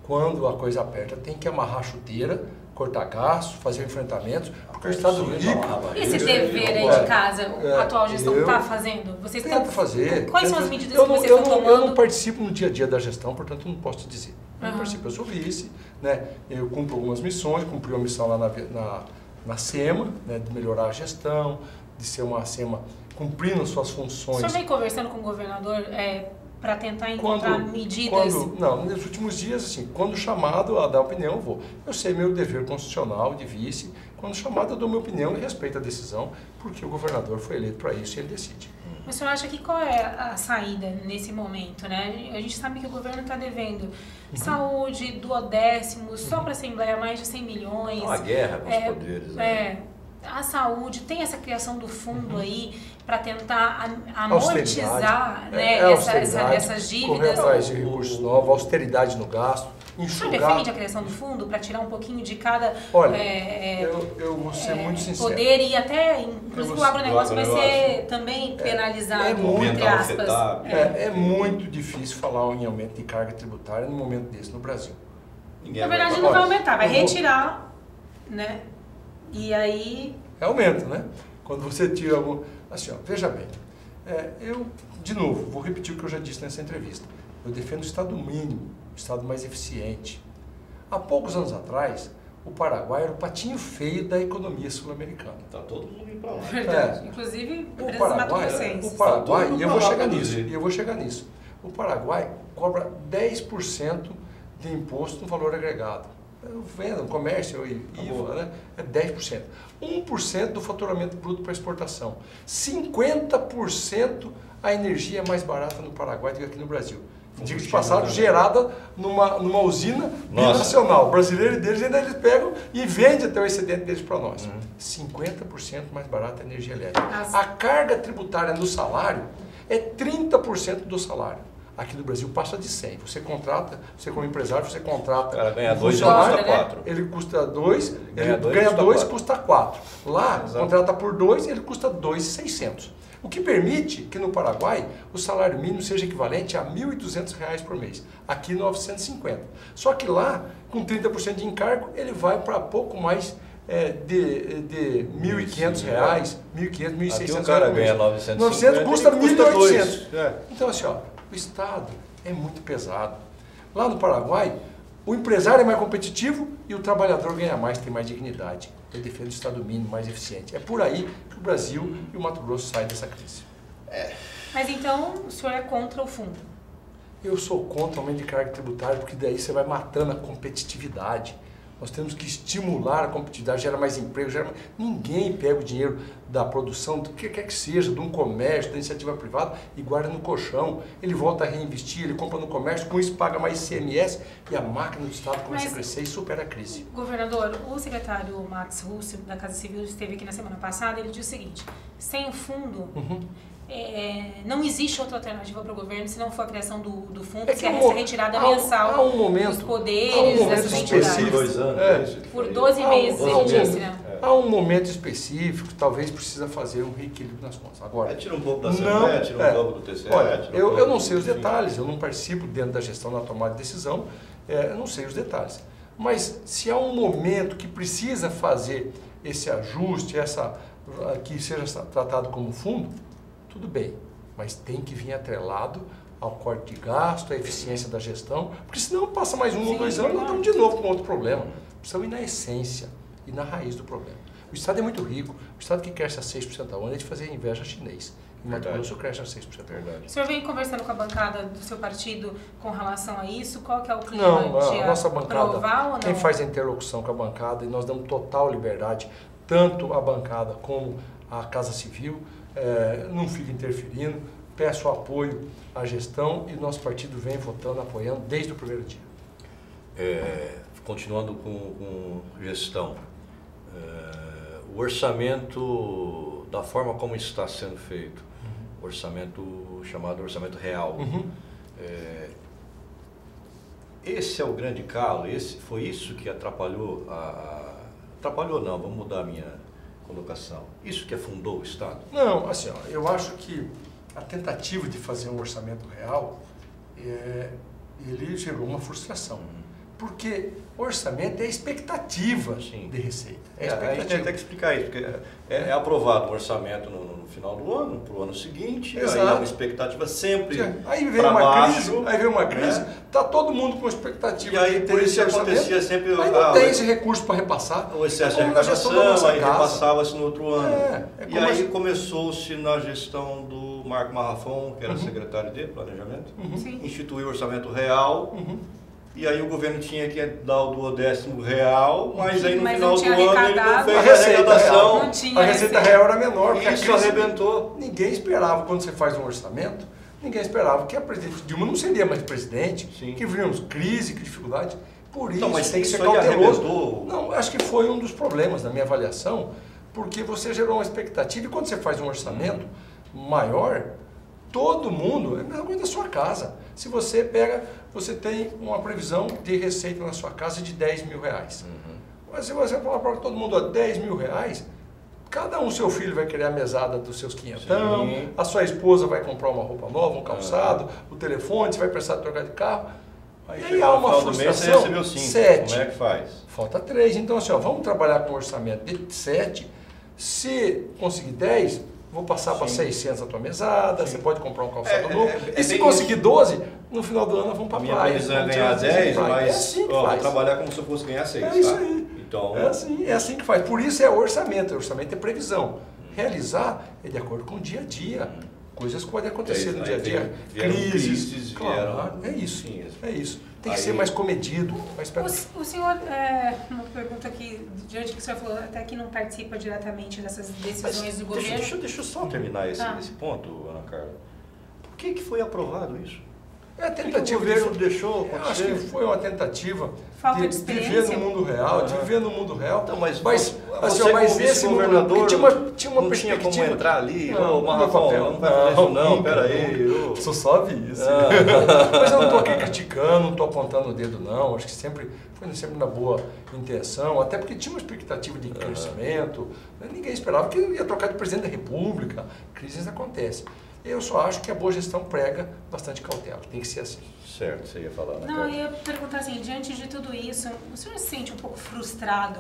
S3: quando a coisa aperta tem que amarrar a chuteira, cortar gastos, fazer enfrentamentos, porque o Estado rico...
S4: Esse dever aí de casa, a atual gestão está fazendo? Vocês
S3: tenta fazer.
S4: Quais são as medidas que vocês estão tomando?
S3: Eu não participo no dia a dia da gestão, portanto não posso te dizer. Eu não participo, eu sou vice, né? Eu cumpro algumas missões, cumpri uma missão lá na SEMA, né? De melhorar a gestão, de ser uma SEMA cumprindo suas funções.
S4: O senhor vem conversando com o governador para tentar encontrar medidas?
S3: Não, nos últimos dias, assim, quando chamado a dar opinião, eu vou. Eu sei meu dever constitucional de vice, quando chamado eu dou minha opinião e respeito a decisão, porque o governador foi eleito para isso e ele decide.
S4: Mas o senhor acha que qual é a saída nesse momento, né? A gente sabe que o governo está devendo saúde, duodécimos, só para a Assembleia mais de 100 milhões.
S2: Uma guerra com os poderes, né?
S4: A saúde, tem essa criação do fundo aí para tentar amortizar essas dívidas.
S3: Correr atrás de recursos novos, austeridade no gasto, enxugar.
S4: O senhor defende a criação do fundo para tirar um pouquinho de cada
S3: Olha, eu vou ser muito sincero.
S4: Poder e até, inclusive o agronegócio vai ser também penalizado, entre aspas.
S3: É muito difícil falar em aumento de carga tributária num momento desse no Brasil.
S4: Na verdade não vai aumentar, vai retirar, né? E aí...
S3: Aumenta, né? Quando você tira algum... Assim, ó, veja bem, eu, de novo, vou repetir o que eu já disse nessa entrevista. Eu defendo o Estado mínimo, o Estado mais eficiente. Há poucos anos atrás, o Paraguai era o patinho feio da economia sul-americana.
S2: Está todo mundo indo para lá.
S4: Verdade. Inclusive,
S3: o Paraguai, e eu vou chegar nisso, o Paraguai cobra 10% de imposto no valor agregado. Venda, comércio, IVA, né? É 10%. 1% do faturamento bruto para exportação. 50% a energia é mais barata no Paraguai do que aqui no Brasil. Diga de passagem, gerada numa usina binacional. Brasileiro e deles ainda eles pegam e vendem até o excedente deles para nós. 50% mais barata a energia elétrica. A carga tributária no salário é 30% do salário. Aqui no Brasil passa de 100. Você como empresário, você contrata...
S2: O cara ganha 2 e custa 4.
S3: Ele custa 2, ele ganha 2 e custa 4. Lá, contrata por 2, ele custa 2.600. O que permite que no Paraguai o salário mínimo seja equivalente a R$ 1.200 por mês. Aqui 950. Só que lá, com 30% de encargo, ele vai para pouco mais de R$ 1.500, R$ 1.500, R$ 1.600.
S2: O cara ganha 950,
S3: 900 custa R$ 1.800.
S2: É.
S3: Então, assim, ó, o Estado é muito pesado. Lá no Paraguai, o empresário é mais competitivo e o trabalhador ganha mais, tem mais dignidade. Eu defendo o Estado mínimo mais eficiente. É por aí que o Brasil e o Mato Grosso saem dessa crise.
S4: Mas então, o senhor é contra o fundo? Eu
S3: sou contra o aumento de carga tributária, porque daí você vai matando a competitividade. nós temos que estimular a competitividade, gera mais emprego, Ninguém pega o dinheiro da produção, do que quer que seja, de um comércio, da iniciativa privada e guarda no colchão. Ele volta a reinvestir, ele compra no comércio, com isso paga mais ICMS e a máquina do Estado começa a crescer e supera a crise.
S4: Governador, o secretário Max Russo, da Casa Civil, esteve aqui na semana passada, ele disse o seguinte: sem o fundo, não existe outra alternativa para o governo se não for a criação do fundo, que é essa retirada mensal dos poderes dessas entidades.
S2: 2 anos.
S4: Por 12 meses, ele disse, né?
S3: Há um momento específico, talvez precisa fazer um reequilíbrio nas contas. Agora,
S2: tira um pouco da Assembleia, tira um pouco do TCE.
S3: Olha, eu não sei os detalhes, eu não participo dentro da gestão na tomada de decisão, eu não sei os detalhes. Mas se há um momento que precisa fazer esse ajuste, que seja tratado como fundo, tudo bem, mas tem que vir atrelado ao corte de gasto, à eficiência da gestão, porque senão passa mais 1 ou 2 anos e nós estamos de novo com outro problema. Precisamos ir na essência e na raiz do problema. O Estado é muito rico, o Estado que cresce a 6% ao ano é de fazer inveja chinês. Em Mato Grosso cresce a 6% ao ano.
S4: O senhor vem conversando com a bancada do seu partido com relação a isso? Qual que é o clima de
S3: a nossa bancada,
S4: aprovar ou não?
S3: Quem faz a interlocução com a bancada, e nós damos total liberdade, tanto a bancada como a Casa Civil, não fica interferindo, peço apoio à gestão e nosso partido vem votando, apoiando desde o primeiro dia.
S2: Continuando com gestão, o orçamento, da forma como está sendo feito, orçamento chamado orçamento real, esse é o grande calo, foi isso que atrapalhou, atrapalhou não, vamos mudar a minha colocação, isso que afundou o Estado?
S3: Não, assim, eu acho que a tentativa de fazer um orçamento real, ele gerou uma frustração. Porque o orçamento é expectativa de receita.
S2: A gente tem que explicar isso, porque é aprovado um orçamento no final do ano, para o ano seguinte, aí é uma expectativa sempre
S3: aí vem uma crise, está todo mundo com expectativa.
S2: E aí por isso acontecia sempre...
S3: Aí não tem esse recurso para repassar.
S2: O excesso de arrecadação, aí repassava-se no outro ano. E aí começou-se na gestão do Marco Marrafon, que era secretário de Planejamento, instituiu o orçamento real. E aí o governo tinha que dar o 12º real, mas aí no final do ano ele não fez a arrecadação.
S3: A receita real era menor.
S2: E isso arrebentou.
S3: Ninguém esperava, quando você faz um orçamento, ninguém esperava que a presidente Dilma não seria mais presidente, que viríamos crise, que dificuldade. Por isso
S2: mas
S3: tem que ser cauteloso. Não, acho que foi um dos problemas na minha avaliação, porque você gerou uma expectativa e quando você faz um orçamento maior, todo mundo, é a mesma coisa da sua casa. Se você você tem uma previsão de receita na sua casa de 10 mil reais. Mas se você falar para todo mundo, 10 mil reais, cada seu filho vai querer a mesada dos seus 500, a sua esposa vai comprar uma roupa nova, um calçado, o telefone, você vai precisar trocar de carro. Aí há uma frustração.
S2: Você recebeu 5,
S3: 7.
S2: Como é que faz?
S3: Falta 3. Então assim, vamos trabalhar com um orçamento de 7. Se conseguir 10... vou passar para 600 a tua mesada, você pode comprar um calçado novo. E se conseguir 12, no final do ano nós vamos para a praia.
S2: A minha previsão é ganhar 10, mas
S3: assim
S2: vou trabalhar como se eu fosse ganhar 6.
S3: É isso aí.
S2: Então...
S3: É assim que faz. Por isso é orçamento. Orçamento é previsão. Realizar é de acordo com o dia a dia. Coisas que podem acontecer no dia a dia. Crises. Claro, é isso. É isso. Tem que ser mais comedido.
S4: O senhor, uma pergunta aqui, diante que o senhor falou, até que não participa diretamente dessas decisões do governo.
S2: Deixa eu só terminar esse ponto, Ana Carla. Por que foi aprovado isso?
S3: É a tentativa.
S2: O governo deixou acontecer.
S3: Acho que foi uma tentativa
S4: de
S3: viver no mundo real, de viver no mundo real.
S2: Então, mas
S3: esse
S2: governador
S3: tinha uma
S2: não
S3: perspectiva.
S2: Tinha como entrar ali,
S3: Marrafon,
S2: não vai fazer isso não, peraí.
S3: Sou só isso. Mas eu não estou aqui criticando, não estou apontando o dedo não, acho que foi sempre na boa intenção, até porque tinha uma expectativa de crescimento, ninguém esperava que ia trocar de presidente da República, crises acontecem. Eu só acho que a boa gestão prega bastante cautela, tem que ser assim.
S2: Certo, você ia falar, né?
S4: Não, eu ia perguntar assim, diante de tudo isso, o senhor se sente um pouco frustrado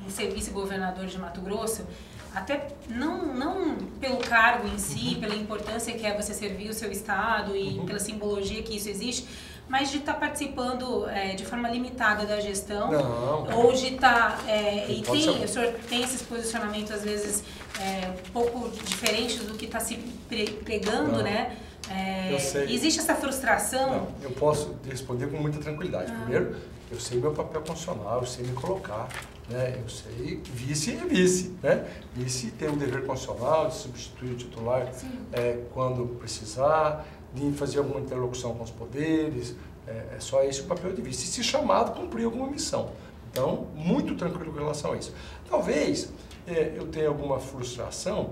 S4: em ser vice-governador de Mato Grosso? Até não pelo cargo em si, pela importância que é você servir o seu estado e pela simbologia que isso existe, mas de estar participando de forma limitada da gestão, ou de estar... o senhor tem esses posicionamentos, às vezes, um pouco diferentes do que está se pregando, né? existe essa frustração?
S3: Não, eu posso responder com muita tranquilidade. Primeiro, eu sei meu papel constitucional, eu sei me colocar, né? Eu sei, vice é vice, né? Vice tem o dever constitucional de substituir o titular quando precisar, de fazer alguma interlocução com os poderes, é só esse o papel de vice. E se chamado, cumprir alguma missão. Então, muito tranquilo com relação a isso. Talvez eu tenha alguma frustração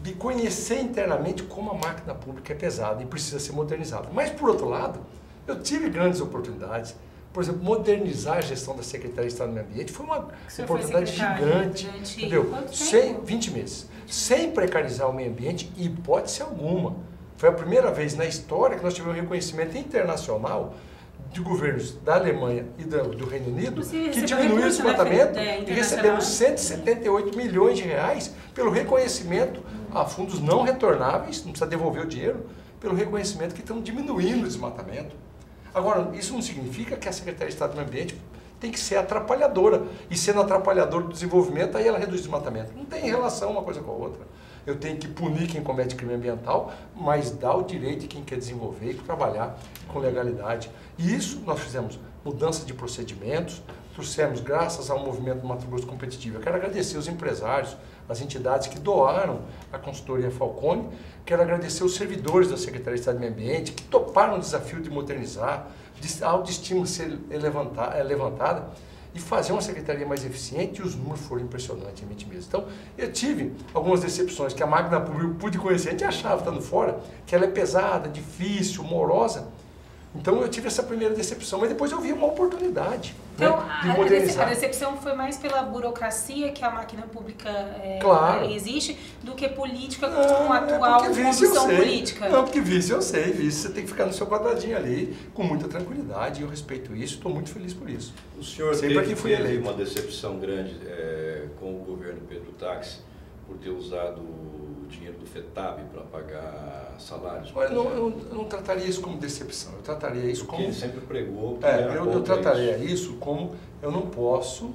S3: de conhecer internamente como a máquina pública é pesada e precisa ser modernizada. Mas, por outro lado, eu tive grandes oportunidades. Por exemplo, modernizar a gestão da Secretaria de Estado do Meio Ambiente foi uma oportunidade gigante. Entendeu? 20 meses. Sem precarizar o meio ambiente, em hipótese alguma. Foi a primeira vez na história que nós tivemos um reconhecimento internacional de governos da Alemanha e do Reino Unido que diminuíram o desmatamento e recebemos 178 milhões de reais pelo reconhecimento a fundos não retornáveis, não precisa devolver o dinheiro, pelo reconhecimento que estão diminuindo o desmatamento. Agora, isso não significa que a Secretaria de Estado do Meio Ambiente tem que ser atrapalhadora. E sendo atrapalhadora do desenvolvimento, aí ela reduz o desmatamento. Não tem relação uma coisa com a outra. Eu tenho que punir quem comete crime ambiental, mas dar o direito de quem quer desenvolver e trabalhar com legalidade. E isso nós fizemos mudança de procedimentos, trouxemos graças ao movimento Mato Grosso Competitivo. Eu quero agradecer os empresários, as entidades que doaram a consultoria Falcone, quero agradecer os servidores da Secretaria de Estado do Meio Ambiente que toparam o desafio de modernizar, a autoestima ser levantada e fazer uma secretaria mais eficiente, e os números foram impressionantes em 20 meses. Então, eu tive algumas decepções que a máquina pública eu pude conhecer, a gente achava, estando fora, que ela é pesada, difícil, morosa. Então, eu tive essa primeira decepção, mas depois eu vi uma oportunidade,
S4: então,
S3: de modernizar.
S4: A decepção foi mais pela burocracia que a máquina pública existe, do que política com a atual condução política.
S3: Não, porque vice eu sei, vice você tem que ficar no seu quadradinho ali, com muita tranquilidade, e eu respeito isso, estou muito feliz por isso.
S2: O senhor teve uma decepção grande com o governo Pedro Táxi por ter usado o dinheiro do FETAB para pagar salários?
S3: Olha, eu não trataria isso como decepção, eu trataria isso como...
S2: Ele sempre pregou...
S3: eu trataria isso como eu não posso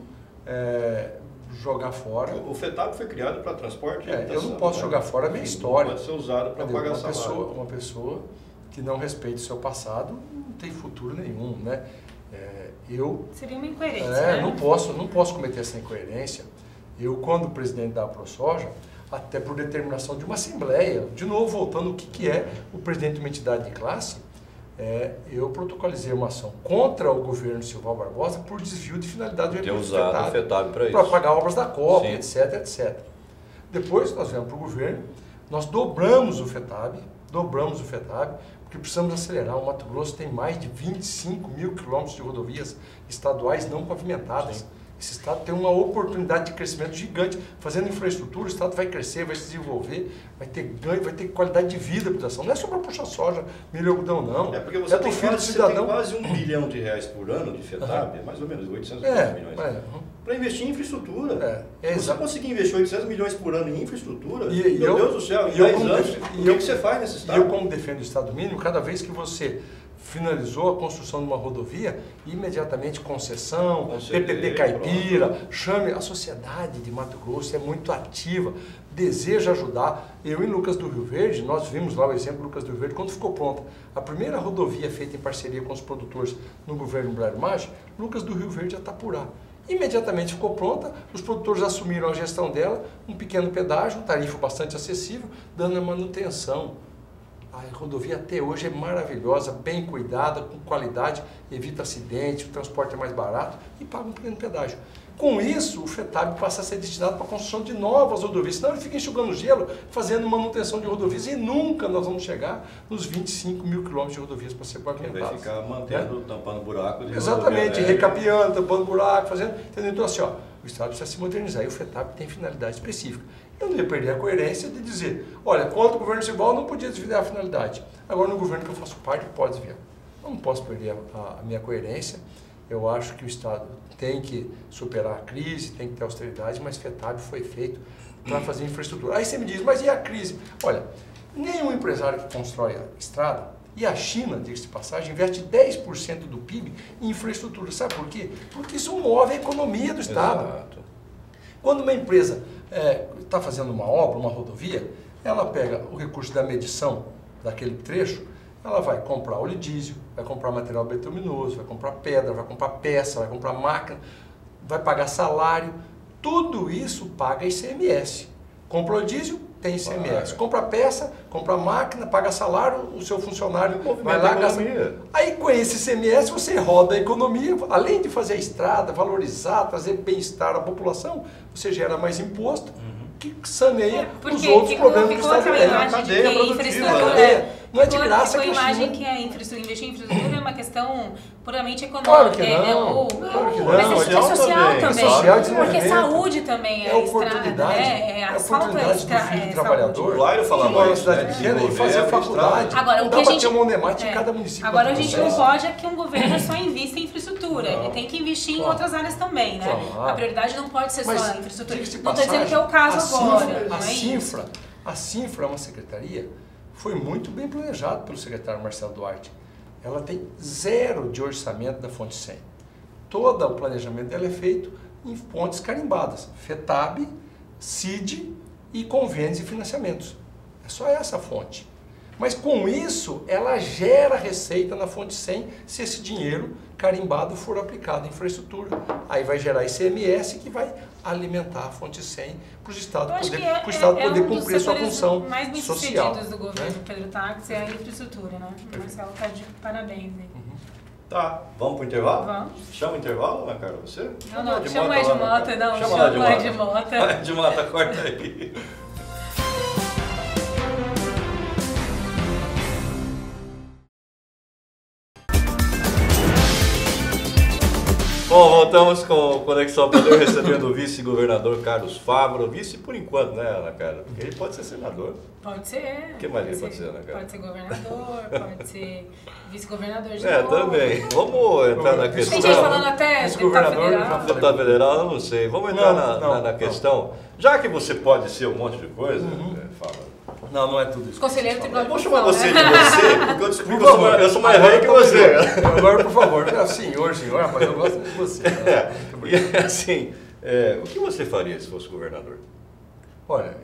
S3: jogar fora...
S2: O FETAB foi criado para transporte e
S3: eu não posso jogar fora a minha história.
S2: Pode ser usado para pagar salário.
S3: Uma pessoa que não respeita o seu passado não tem futuro nenhum, né?
S4: Seria uma incoerência, né?
S3: Não posso cometer essa incoerência. Eu, quando presidente da ProSoja, até por determinação de uma assembleia, de novo voltando o que é o presidente de uma entidade de classe, eu protocolizei uma ação contra o governo Silval Barbosa por desvio de finalidade do recurso
S2: usado o FETAB
S3: para pagar obras da COP, etc, etc. Depois nós viemos para o governo, nós dobramos o FETAB, porque precisamos acelerar. O Mato Grosso tem mais de 25 mil quilômetros de rodovias estaduais não pavimentadas. Esse estado tem uma oportunidade de crescimento gigante. Fazendo infraestrutura, o estado vai crescer, vai se desenvolver, vai ter ganho, vai ter qualidade de vida para a população. Não é só para puxar soja, milho e algodão, não.
S2: É porque você tem quase R$1 bilhão por ano de FETAB, mais ou menos 800 milhões. Para investir em infraestrutura. Se você conseguir investir 800 milhões por ano em infraestrutura, meu Deus do céu, em 10 anos, o que você faz nesse estado?
S3: E eu, como defendo o Estado mínimo, cada vez que você finalizou a construção de uma rodovia, imediatamente concessão, PPP caipira, chame. A sociedade de Mato Grosso é muito ativa, deseja ajudar. Eu e Lucas do Rio Verde, nós vimos lá o exemplo do Lucas do Rio Verde, quando ficou pronta a primeira rodovia feita em parceria com os produtores no governo Blair Maggi, Lucas do Rio Verde, Atapurá. Imediatamente ficou pronta, os produtores assumiram a gestão dela, um pequeno pedágio, tarifa bastante acessível, dando a manutenção. A rodovia até hoje é maravilhosa, bem cuidada, com qualidade, evita acidente, o transporte é mais barato e paga um pequeno pedágio. Com isso, o FETAB passa a ser destinado para a construção de novas rodovias, senão ele fica enxugando gelo, fazendo manutenção de rodovias, e nunca nós vamos chegar nos 25 mil quilômetros de rodovias para ser pavimentadas.
S2: Vai ficar mantendo, tampando buraco de
S3: exatamente, recapeando, tampando buraco, fazendo... Entendeu? Então assim, o Estado precisa se modernizar e o FETAB tem finalidade específica. Eu não ia perder a coerência de dizer, olha, contra o governo Silval não podia desviar a finalidade. Agora, no governo que eu faço parte, pode desviar. Eu não posso perder a minha coerência. Eu acho que o Estado tem que superar a crise, tem que ter austeridade, mas FETAB foi feito para fazer infraestrutura. Aí você me diz, mas e a crise? Olha, nenhum empresário que constrói a estrada, e a China, diga-se de passagem, investe 10% do PIB em infraestrutura. Sabe por quê? Porque isso move a economia do Estado.
S2: Exato.
S3: Quando uma empresa está fazendo uma obra, uma rodovia, ela pega o recurso da medição daquele trecho, Ela vai comprar óleo diesel, vai comprar material bituminoso, vai comprar pedra, vai comprar peça, vai comprar máquina, vai pagar salário. Tudo isso paga ICMS. Compra óleo diesel, tem ICMS. Compra peça, compra máquina, paga salário, o seu funcionário vai lá gasta. Aí com esse ICMS você roda a economia, além de fazer a estrada, valorizar, trazer bem-estar à população, você gera mais imposto, que saneia os outros problemas do Estado. Não é de graça que
S4: a imagem que investir em infraestrutura é uma questão puramente econômica.
S3: Claro que não.
S4: Mas é social também. Porque saúde também
S3: é oportunidade.
S4: Asfalto
S3: é do trabalhador.
S2: O Lairo fala mais,
S3: uma cidade pequena e fazer a faculdade.
S4: Agora, o que a gente
S3: ter um monemate em cada município.
S4: Agora, a gente não pode é que um governo só invista em infraestrutura. Ele tem que investir em outras áreas também, né? A prioridade não pode ser só a infraestrutura. Não estou dizendo que é o caso agora.
S3: A Cinfra é uma secretaria, foi muito bem planejado pelo secretário Marcelo Duarte. Ela tem 0 de orçamento da fonte 100. Todo o planejamento dela é feito em fontes carimbadas. FETAB, CID e convênios e financiamentos. É só essa fonte. Mas com isso, ela gera receita na fonte 100 se esse dinheiro carimbado for aplicado em infraestrutura. Aí vai gerar ICMS que vai alimentar a fonte 100 para o Estado poder cumprir a sua função social.
S4: Mais bem-sucedidos do governo Pedro Táxi é a infraestrutura, né? O Marcelo está de parabéns aí.
S2: Tá, vamos para o intervalo?
S4: Vamos.
S2: Chama o intervalo, Ana Carla, você?
S4: Não, chama a Edmota, não. Chama a Edmota.
S2: Edmota, corta aí. Bom, voltamos com o Conexão Poder, recebendo o vice-governador Carlos Fávaro. Vice por enquanto, né, Ana Carla? Porque ele pode ser senador.
S4: Pode ser.
S2: O que mais ele pode ser, Ana Carla?
S4: Pode ser governador, pode ser vice-governador de novo.
S2: Também. Vamos entrar na questão.
S4: Tem gente falando até deputado federal.
S2: Deputado federal, eu não sei. Vamos entrar na questão. Já que você pode ser um monte de coisa, fala.
S3: Não é tudo isso.
S4: Conselheiro Tribunal.
S2: Vou chamar você de você, porque eu descobri que eu sou mais velho que você.
S3: Agora, por favor, senhor, mas eu gosto de você.
S2: E assim, o que você faria se fosse governador?
S3: Olha,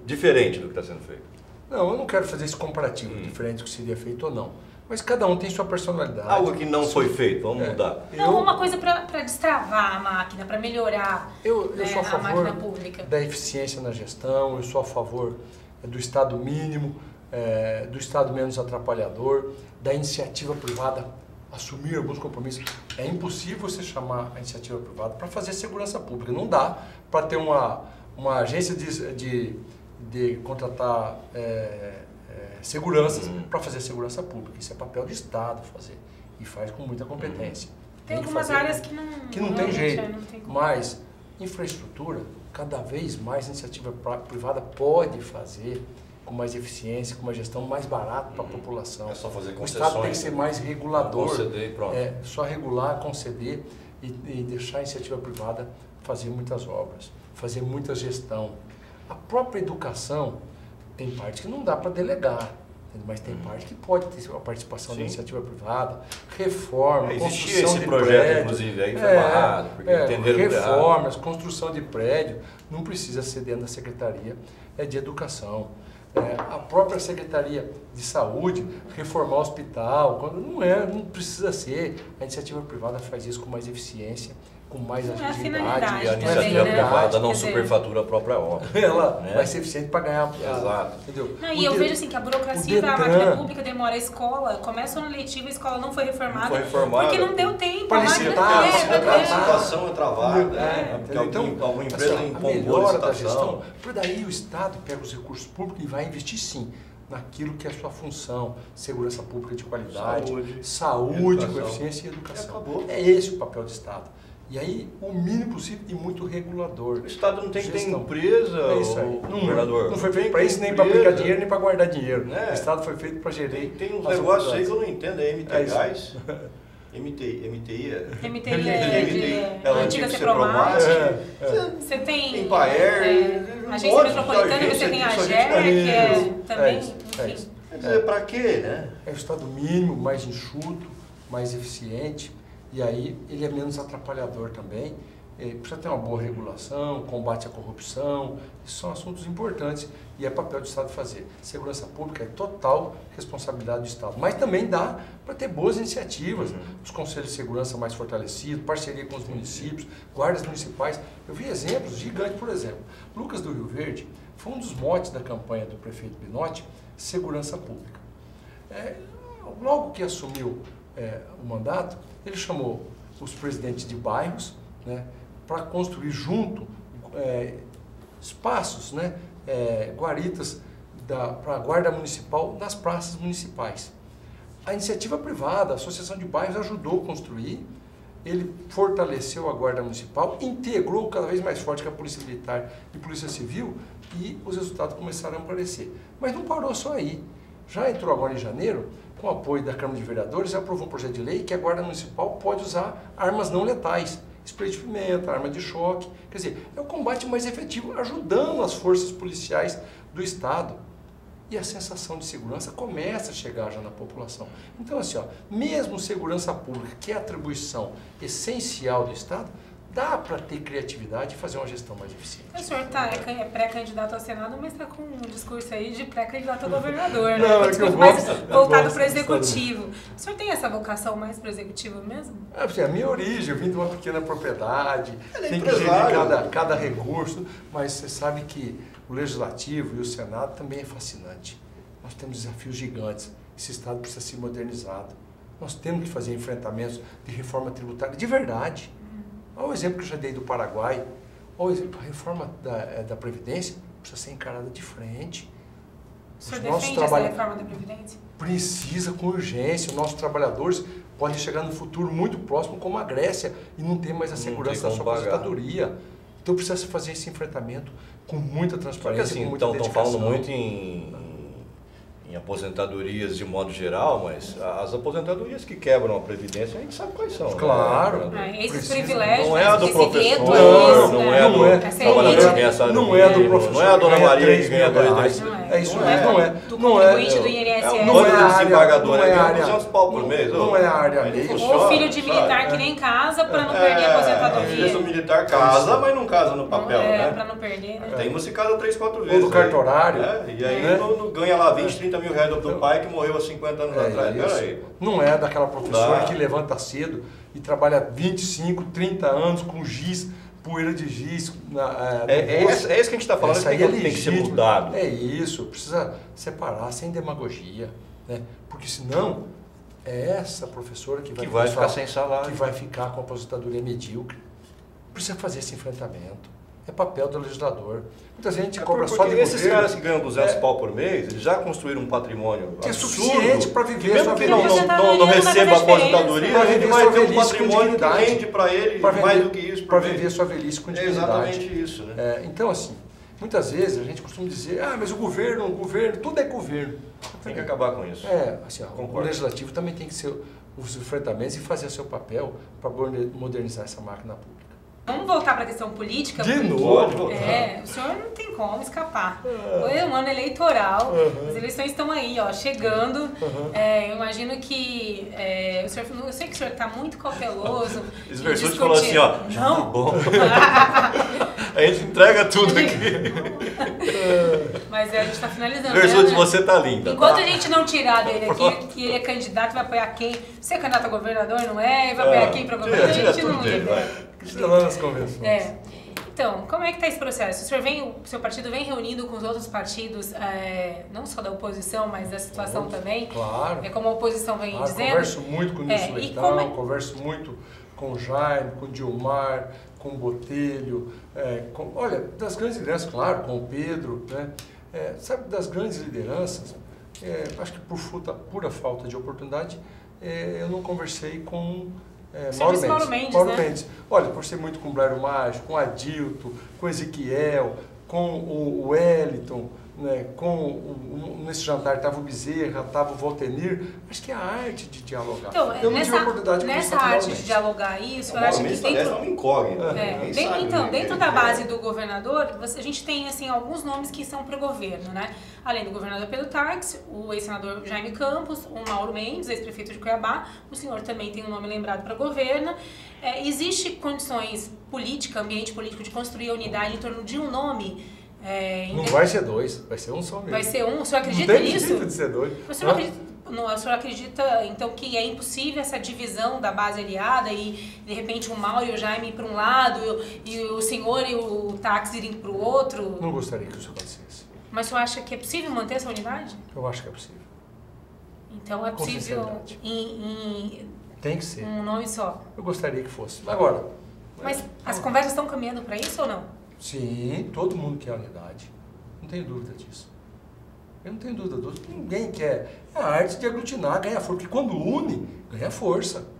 S2: Diferente do que está sendo feito.
S3: Não, eu não quero fazer esse comparativo, diferente do que seria feito ou não. Mas cada um tem sua personalidade.
S2: Algo que não foi feito, vamos mudar.
S4: Não, uma coisa para destravar a máquina, para melhorar
S3: eu sou a favor
S4: máquina pública.
S3: Da eficiência na gestão, eu sou a favor do Estado mínimo, do Estado menos atrapalhador, da iniciativa privada assumir alguns compromissos. É impossível você chamar a iniciativa privada para fazer segurança pública. Não dá para ter uma agência de contratar seguranças para fazer segurança pública. Isso é papel do Estado fazer e faz com muita competência.
S4: Tem algumas áreas que não
S3: tem jeito, mas infraestrutura, cada vez mais a iniciativa privada pode fazer com mais eficiência, com uma gestão mais barata para a população.
S2: É só fazer concessões.
S3: O Estado tem que ser mais regulador.
S2: Conceder e pronto.
S3: Só regular, conceder e deixar a iniciativa privada fazer muitas obras, fazer muita gestão. A própria educação tem parte que não dá para delegar, mas tem parte que pode ter a participação da iniciativa privada, reforma, construção
S2: esse
S3: de
S2: projeto,
S3: prédio,
S2: inclusive, aí foi barrado, porque entenderam
S3: reformas, construção de prédio, não precisa ser dentro da Secretaria de Educação. A própria Secretaria de Saúde, reformar o hospital, quando não precisa ser. A iniciativa privada faz isso com mais eficiência, com mais agilidade.
S2: E a iniciativa privada não superfatura a própria obra.
S3: Ela vai ser eficiente para ganhar.
S2: Exato.
S3: Entendeu?
S4: Não, e eu vejo assim que a burocracia da máquina pública demora. A escola, começa o ano letivo, a escola não foi reformada. Porque não deu tempo.
S3: Para licitar,
S2: a licitação é travada. Porque alguma empresa empolgou a licitação.
S3: Por daí o Estado pega os recursos públicos e vai investir sim naquilo que é a sua função, segurança pública de qualidade, saúde com eficiência e educação. É esse o papel do Estado. E aí, o mínimo possível e muito regulador.
S2: O Estado não tem que ter empresa, governador.
S3: Não foi feito para isso, nem para aplicar dinheiro, nem para guardar dinheiro. O Estado foi feito para gerir.
S2: Tem uns negócios aí que eu não entendo, MTGás. MTI
S4: é a antiga Cepromate. Você tem Agência Metropolitana, você tem a AGER, que é também, enfim.
S2: Quer dizer, para quê, né?
S3: É o Estado mínimo, mais enxuto, mais eficiente. E aí ele é menos atrapalhador também, precisa ter uma boa regulação, combate à corrupção, isso são assuntos importantes e é papel do Estado fazer. Segurança pública é total responsabilidade do Estado, mas também dá para ter boas iniciativas, os conselhos de segurança mais fortalecidos, parceria com os municípios, guardas municipais. Eu vi exemplos gigantes, por exemplo, Lucas do Rio Verde foi um dos motes da campanha do prefeito Pinotti, segurança pública. Logo que assumiu o mandato, ele chamou os presidentes de bairros, né, para construir junto espaços, né, guaritas para a guarda municipal nas praças municipais. A iniciativa privada, a Associação de Bairros ajudou a construir, ele fortaleceu a guarda municipal, integrou cada vez mais forte com a Polícia Militar e Polícia Civil e os resultados começaram a aparecer. Mas não parou só aí. Já entrou agora em janeiro, com o apoio da Câmara de Vereadores, aprovou um projeto de lei que a Guarda Municipal pode usar armas não letais, spray de pimenta, arma de choque. Quer dizer, é o combate mais efetivo, ajudando as forças policiais do Estado. E a sensação de segurança começa a chegar já na população. Então, assim, mesmo segurança pública, que é a atribuição essencial do Estado, dá para ter criatividade e fazer uma gestão mais eficiente.
S4: O senhor é pré-candidato ao Senado, mas está com um discurso aí de pré-candidato a governador, né?
S3: Não,
S4: um discurso mais voltado para o executivo. O senhor tem essa vocação mais para o executivo mesmo?
S3: A minha origem, eu vim de uma pequena propriedade, tem que gerir cada recurso, mas você sabe que o Legislativo e o Senado também é fascinante. Nós temos desafios gigantes, esse Estado precisa ser modernizado. Nós temos que fazer enfrentamentos de reforma tributária de verdade. Olha o exemplo que eu já dei do Paraguai. Olha o exemplo, a reforma da Previdência precisa ser encarada de frente.
S4: O senhor defende essa reforma da Previdência?
S3: Precisa com urgência. Os nossos trabalhadores podem chegar no futuro muito próximo, como a Grécia, e não ter mais a segurança da sua aposentadoria. Então precisa fazer esse enfrentamento com muita transparência.
S2: Porque, assim,
S3: com muita dedicação.
S2: Estão falando muito em aposentadorias de modo geral, mas as aposentadorias que quebram a Previdência, a gente sabe quais são.
S3: Claro.
S2: Né?
S4: Esses privilégios,
S2: não é a do professor,
S3: não é a do
S2: não é a do professor, não é a dona Maria que ganha 2
S3: É isso mesmo, não é.
S4: Do contribuinte do INSS.
S2: Não é a desembargadora que ganha 200 pau por mês.
S3: Não é a área meio.
S4: Ou filho de militar que nem casa para não perder a aposentadoria.
S2: Filho militar casa, mas não casa no papel, né?
S4: Para não perder, né?
S2: Tem uma se casa 3, 4 vezes.
S3: Ou do cartorário.
S2: E aí ganha lá 20, 30 mil reais do pai que morreu há 50 anos atrás. Peraí.
S3: Não é daquela professora que levanta cedo e trabalha 25, 30 anos com giz, poeira de giz.
S2: É isso que a gente está falando, que tem que ser mudado.
S3: É isso, precisa separar sem demagogia, né? Porque senão é essa professora que vai
S2: ficar sem salário,
S3: que vai ficar com a aposentadoria medíocre. Precisa fazer esse enfrentamento. É papel do legislador. Muita gente cobra só de governo.
S2: Esses caras que ganham 200 pau por mês, eles já construíram um patrimônio
S3: que é suficiente para viver a sua
S2: velhice. Mesmo que não receba a aposentadoria, ele vai ter um patrimônio que rende para ele mais do que isso.
S3: Para viver a sua velhice com dignidade.
S2: É exatamente isso. Né?
S3: Então, assim, muitas vezes a gente costuma dizer, mas o governo, tudo é governo.
S2: Tem que acabar com isso.
S3: Assim, o legislativo também tem que ser os enfrentamentos e fazer seu papel para modernizar essa máquina pública.
S4: Vamos voltar para a questão política?
S3: De novo?
S4: O senhor não tem como escapar. Foi um ano eleitoral, as eleições estão aí, chegando. Eu imagino que o senhor, eu sei que o senhor está muito cauteloso.
S2: Esse Versuti falou assim, já tá bom. A gente entrega tudo aqui.
S4: Mas a gente está finalizando.
S2: Versuti, você tá linda.
S4: Enquanto a gente não tirar dele aqui, que ele é candidato, vai apoiar quem? Você é candidato a governador, não é? Vai apoiar quem para governador? A gente não liga.
S3: Está lá nas convenções.
S4: Então, como é que está esse processo? O seu partido vem reunindo com os outros partidos, não só da oposição, mas da situação também?
S3: Claro.
S4: Como a oposição vem dizendo.
S3: Converso muito com o Nilson Leitão, converso muito com o Jaime, com o Dilmar, com o Botelho, das grandes lideranças, claro, com o Pedro, né? Sabe, das grandes lideranças, acho que por pura falta de oportunidade, eu não conversei com
S4: Mauro Mendes.
S3: Olha, por ser muito com o Blairo Mágico, com o Adilto, com o Ezequiel, com o Wellington, né, nesse jantar estava o Bezerra, estava o Voltenir, acho que é a arte de dialogar.
S4: Então,
S3: eu não tive a oportunidade
S4: nessa arte de dialogar isso, eu acho que dentro da base do governador, a gente tem assim alguns nomes que são para o governo, né? além do governador Pedro Taques, o ex-senador Jaime Campos, o Mauro Mendes, ex-prefeito de Cuiabá, o senhor também tem um nome lembrado para governo. Existe condições políticas, ambiente político, de construir a unidade em torno de um nome?
S3: Não vai ser dois, vai ser um só mesmo.
S4: Vai ser um? O senhor acredita
S3: não tem
S4: nisso?
S3: jeito de ser dois.
S4: O senhor acredita, então, que é impossível essa divisão da base aliada e, de repente, o Mauro e o Jaime ir para um lado e o senhor e o Taques irem para o outro?
S3: Não gostaria que isso acontecesse.
S4: Mas o senhor acha que é possível manter essa unidade?
S3: Eu acho que é possível.
S4: Então é possível
S3: tem que ser.
S4: Um nome só?
S3: Eu gostaria que fosse. Agora...
S4: Mas as conversas estão caminhando para isso ou não?
S3: Sim, todo mundo quer unidade. Não tenho dúvida disso. Eu não tenho dúvida disso. Ninguém quer. É a arte de aglutinar, ganhar força. Porque quando une, ganha força.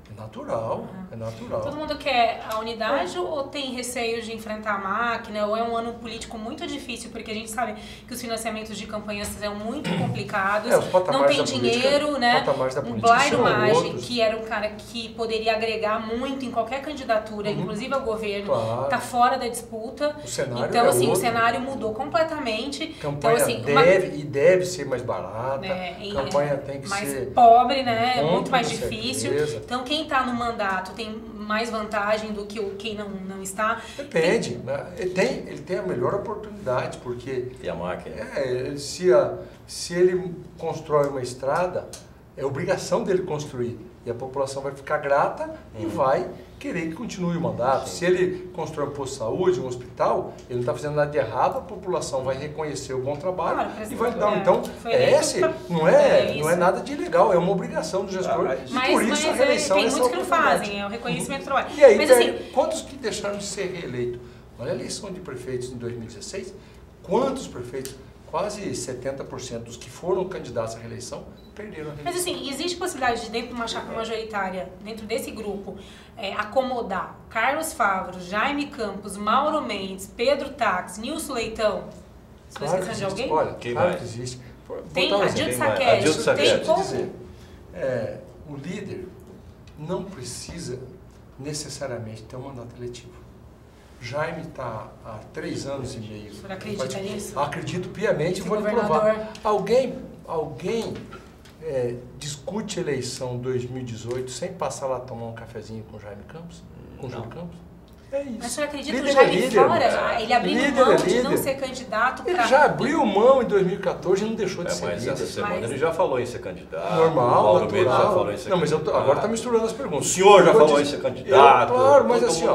S3: É natural, é natural.
S4: Todo mundo quer a unidade ou tem receio de enfrentar a máquina? Ou é um ano político muito difícil, porque a gente sabe que os financiamentos de campanhas são muito complicados,
S3: não
S4: tem dinheiro,
S3: política,
S4: né?
S3: Um
S4: Blairo Maggi, que era um cara que poderia agregar muito em qualquer candidatura, inclusive ao governo, tá fora da disputa.
S3: O cenário
S4: então, assim, o cenário mudou completamente.
S3: Campanha
S4: então, assim,
S3: deve ser mais barata, campanha tem que
S4: mais
S3: ser...
S4: pobre, né? Muito mais difícil.
S3: Certeza.
S4: Então, quem está no mandato tem mais vantagem do que quem não está?
S3: Depende. Ele tem a melhor oportunidade, porque...
S2: E a máquina?
S3: Se ele constrói uma estrada, é obrigação dele construir. E a população vai ficar grata e vai querer que continue o mandato. Se ele constrói um posto de saúde, um hospital, ele não está fazendo nada de errado, a população vai reconhecer o bom trabalho e vai dar. Então, não é nada de ilegal, é uma obrigação do gestor.
S4: Mas
S3: por isso a reeleição
S4: tem muitos que não fazem, é o reconhecimento do trabalho.
S3: E aí,
S4: mas, assim,
S3: quantos que deixaram de ser reeleitos? Olha a eleição de prefeitos em 2016, quantos prefeitos? Quase 70% dos que foram candidatos à reeleição perderam a reeleição.
S4: Mas assim, existe possibilidade de dentro de uma chapa majoritária, dentro desse grupo, acomodar Carlos Favaro, Jaime Campos, Mauro Mendes, Pedro Taques, Nilson Leitão? Você vai esquecer de alguém?
S3: Olha, claro que existe.
S4: Tem Adilto Saquete, tem como?
S3: Dizer, o líder não precisa necessariamente ter um mandato eletivo. Jaime está há 3 anos e meio.
S4: O senhor acredita nisso?
S3: Acredito piamente e vou lhe provar. Alguém discute eleição 2018 sem passar lá tomar um cafezinho com Jaime Campos? Com Júlio Campos? É isso.
S4: Mas o senhor acredita que o Jaime fora? Ele abriu mão de não ser candidato para...
S3: Ele já abriu mão em 2014 e não deixou de ser
S2: mas
S3: líder.
S2: essa semana ele já falou em ser candidato.
S3: Normal,
S2: o Mauro Mendes já
S3: natural.
S2: falou em ser
S3: não, mas
S2: candidato.
S3: agora está misturando as perguntas.
S2: O senhor já falou em ser candidato.
S3: Claro, mas assim,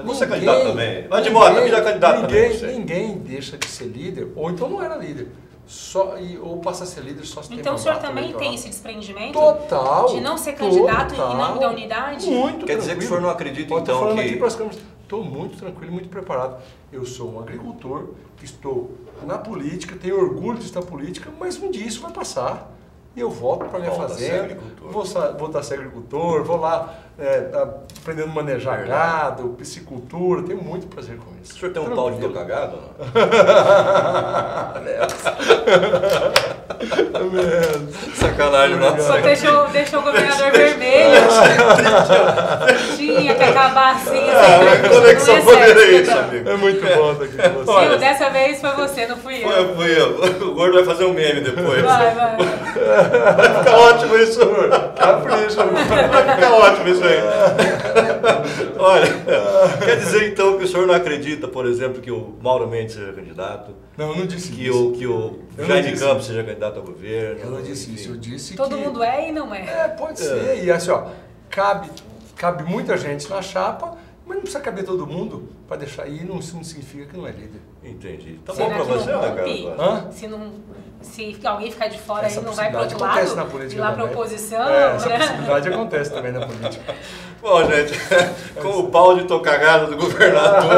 S2: você é candidato também. Vai de moda, vira candidato também.
S3: Ninguém deixa de ser líder, ou então não era líder. Ou passa a ser líder só se tem
S4: Então o senhor também
S3: eleitoral.
S4: tem esse desprendimento?
S3: Total.
S4: De não ser candidato em nome da unidade?
S3: Muito
S2: Quer dizer que o senhor não acredita, então,
S3: Estou falando
S2: que...
S3: aqui para as câmeras. Estou muito tranquilo, muito preparado. Eu sou um agricultor, estou na política, tenho orgulho de estar na política, mas um dia isso vai passar. E eu volto para minha fazenda, voltar a ser agricultor, vou lá aprendendo a manejar gado, piscicultura, tenho muito prazer com isso.
S2: O senhor tem um pau de tocar gado? Sacanagem, não.
S4: Só deixou o governador vermelho. Tinha que acabar assim.
S2: Conexão Poder é isso, amigo.
S3: É muito bom estar aqui com você.
S4: Viu, dessa vez foi você, não fui eu.
S2: Fui eu. O Gordo vai fazer um meme depois.
S4: Vai.
S2: Vai ficar ótimo isso. Vai ficar ótimo isso aí. Olha, quer dizer então que o senhor não acredita, por exemplo, que o Mauro Mendes seja candidato?
S3: Não, eu não disse
S2: que
S3: isso.
S2: Que o Jaime Campos seja candidato ao governo?
S3: Eu não disse isso, eu disse que...
S4: Todo mundo é e não é.
S3: Pode ser. E assim, cabe muita gente na chapa, mas não precisa caber todo mundo para deixar aí, não significa que não é líder.
S2: Entendi. Tá bom para você, né, cara?
S4: Se alguém ficar de fora,
S3: essa
S4: aí não vai para outro
S3: acontece
S4: lado,
S3: na política
S4: ir lá para
S3: também.
S4: oposição.
S3: Essa
S4: né?
S3: possibilidade acontece também na política.
S2: Bom, gente, com o pau de tocagado do governador,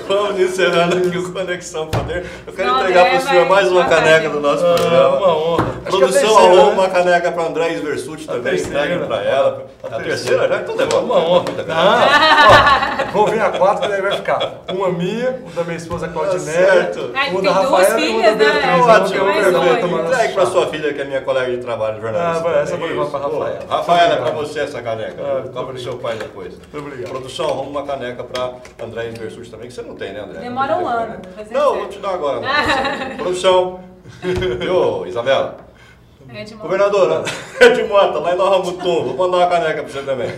S2: vamos encerrando aqui o Conexão Poder. Eu quero entregar para o senhor mais uma caneca do nosso programa.
S3: Uma honra.
S2: Produção arruma uma caneca para André Versucci também, entregue para ela. A terceira já? Então demora.
S3: Uma honra. Ó, vou ver a 4, que daí vai ficar uma minha, uma da minha esposa Claudinelli, uma da Rafaela e uma da Beatriz.
S2: Ótimo,
S3: perfeito.
S2: Entregue para sua filha, que é minha colega de trabalho, jornalista.
S3: Essa eu vou levar para Rafaela.
S2: Rafaela, é para você essa caneca.
S3: Muito
S2: Cobra do seu pai depois.
S3: Muito obrigado.
S2: Produção, arruma uma caneca para André Versus também, que você não tem, né, André?
S4: Demora um ano.
S2: Não, vou te dar agora. Produção. Viu, Isabela? Governadora, de Mota, lá em Nova Mutum, vou mandar uma caneca para você também.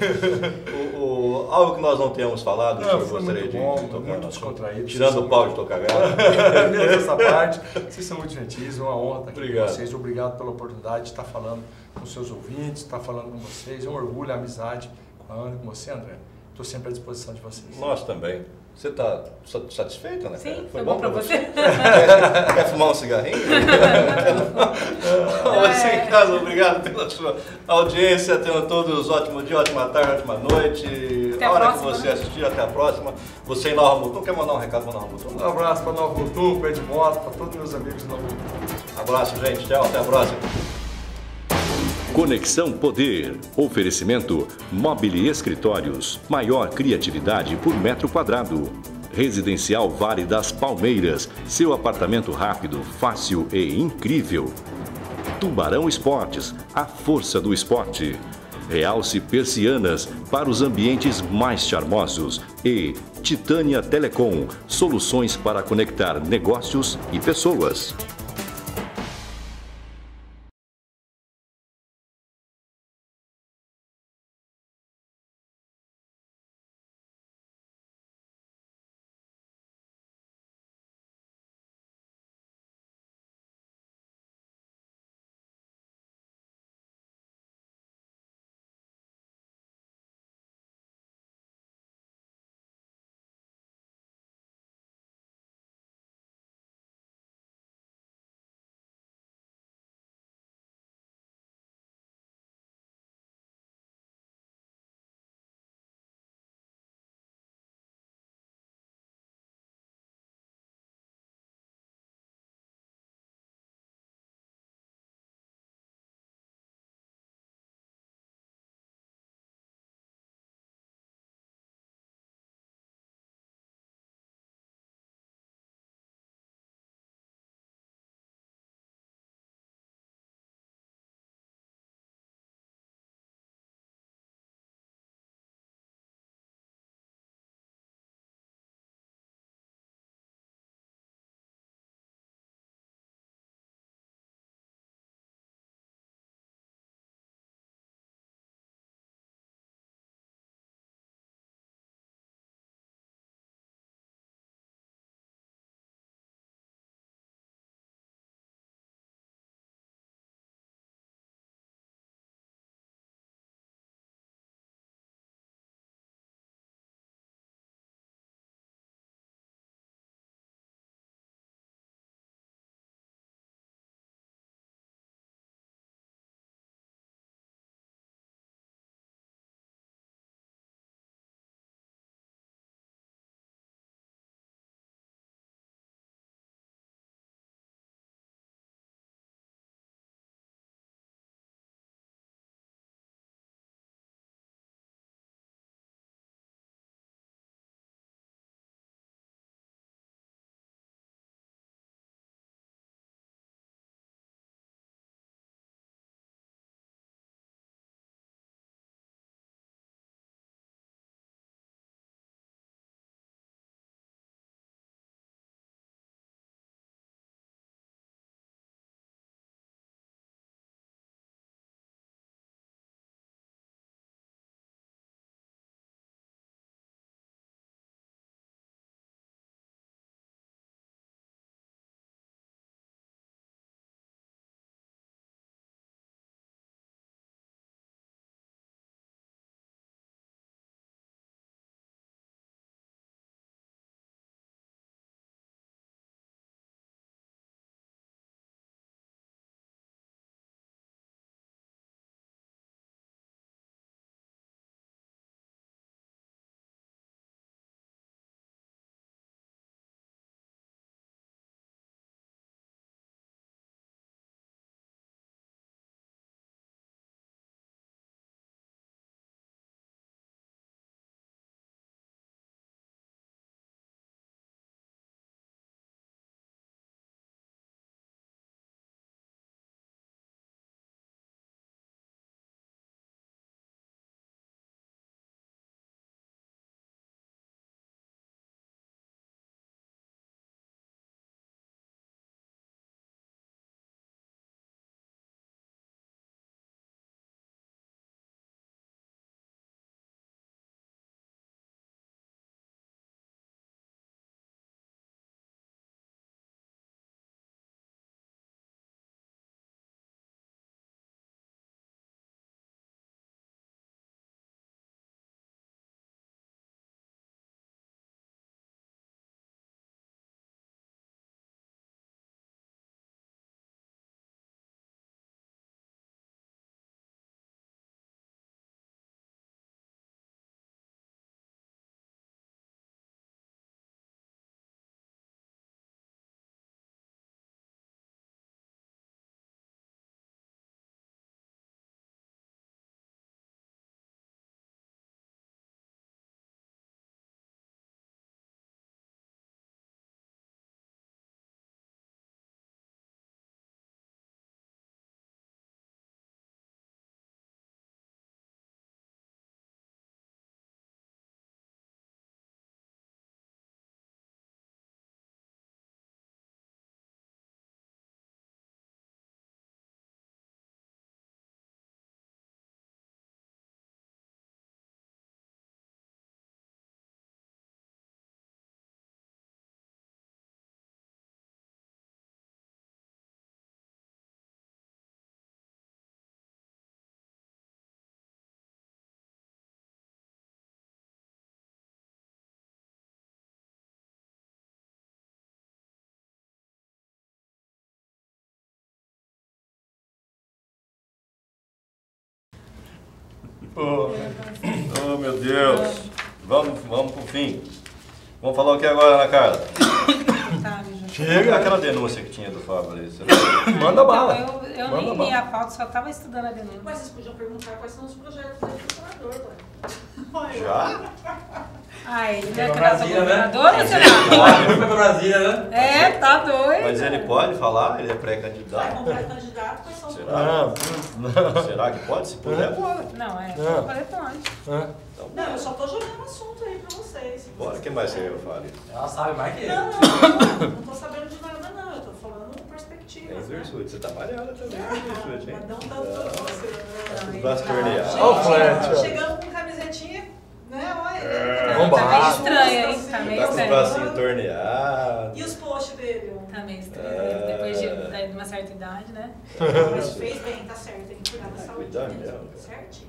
S2: Algo que nós não temos falado,
S3: não,
S2: eu gostaria de tocar.
S3: Muito descontraído.
S2: Tirando o pau de tocar gado.
S3: Essa parte, vocês são muito gentis, é uma honra estar aqui
S2: Obrigado.
S3: com vocês. Obrigado pela oportunidade de estar falando com seus ouvintes, estar falando com vocês. É um orgulho, a amizade com a Ana, com você, André. Estou sempre à disposição de vocês.
S2: Nós também. Você está satisfeita, né?
S4: Sim,
S2: foi
S4: bom para você.
S2: Quer fumar um cigarrinho? Você em casa, obrigado pela sua audiência. Tenham todos ótimo dia, ótima tarde, ótima noite.
S4: Até
S2: a hora
S4: próxima,
S2: que você
S4: né?
S2: assistir, até a próxima. Você em Nova Mutum, quer mandar um recado para Nova Mutum?
S3: Um abraço para Nova Mutum, Pé de Moto, para todos meus amigos de Nova Mutum.
S2: Abraço, gente. Tchau, até a próxima.
S1: Conexão Poder. Oferecimento Mobile Escritórios. Maior criatividade por metro quadrado. Residencial Vale das Palmeiras. Seu apartamento rápido, fácil e incrível. Tubarão Esportes. A força do esporte. Realce Persianas para os ambientes mais charmosos. E Titânia Telecom. Soluções para conectar negócios e pessoas.
S2: Oh, meu Deus. Vamos pro fim. Vamos falar o que agora, Ana Carla?
S4: Tá,
S2: Chega aquela denúncia que tinha do Fábio ali.
S3: Manda bala.
S4: Então, eu nem li a pauta, só estava estudando a denúncia.
S5: Mas vocês podiam perguntar quais são os projetos do governador, ué.
S2: Já?
S4: Ai, ele não é
S6: Pra
S4: candidato a
S6: Brasília, né?
S4: governador ou será?
S6: Foi pra Brasília, né?
S4: É, tá doido.
S2: Mas ele pode falar? Ele é
S5: Vai
S2: pré-candidato?
S5: comprar candidato, quais são os
S2: Será?
S5: projetos?
S2: Será que pode? Se puder, bora.
S4: Não, é,
S3: Não.
S4: agora pode.
S2: Então,
S5: Não, eu só tô jogando assunto aí pra vocês.
S2: bora. O que mais você fala?
S6: Ela sabe mais que ele.
S5: Não tô sabendo de nada não, eu tô falando
S2: Tem
S5: perspectivas, né?
S2: virtude. Você tá malhando também, virtude, hein?
S5: Mas não tanto pra você, né?
S2: Os braços torneados.
S3: Ó o flerte, ó.
S5: Chegando com camisetinha, né? Olha,
S3: Vamos
S4: Tá
S3: lá.
S4: meio estranho, hein? Tá meio
S2: Tá com os
S4: estranho.
S2: bracinhos torneados.
S5: E os posts dele?
S4: Tá meio estranho. Depois de uma certa idade, né?
S5: Mas fez bem, tá certo, tem que cuidar da saúde
S2: Cuidar
S5: dele.
S2: mesmo.
S5: Certinho.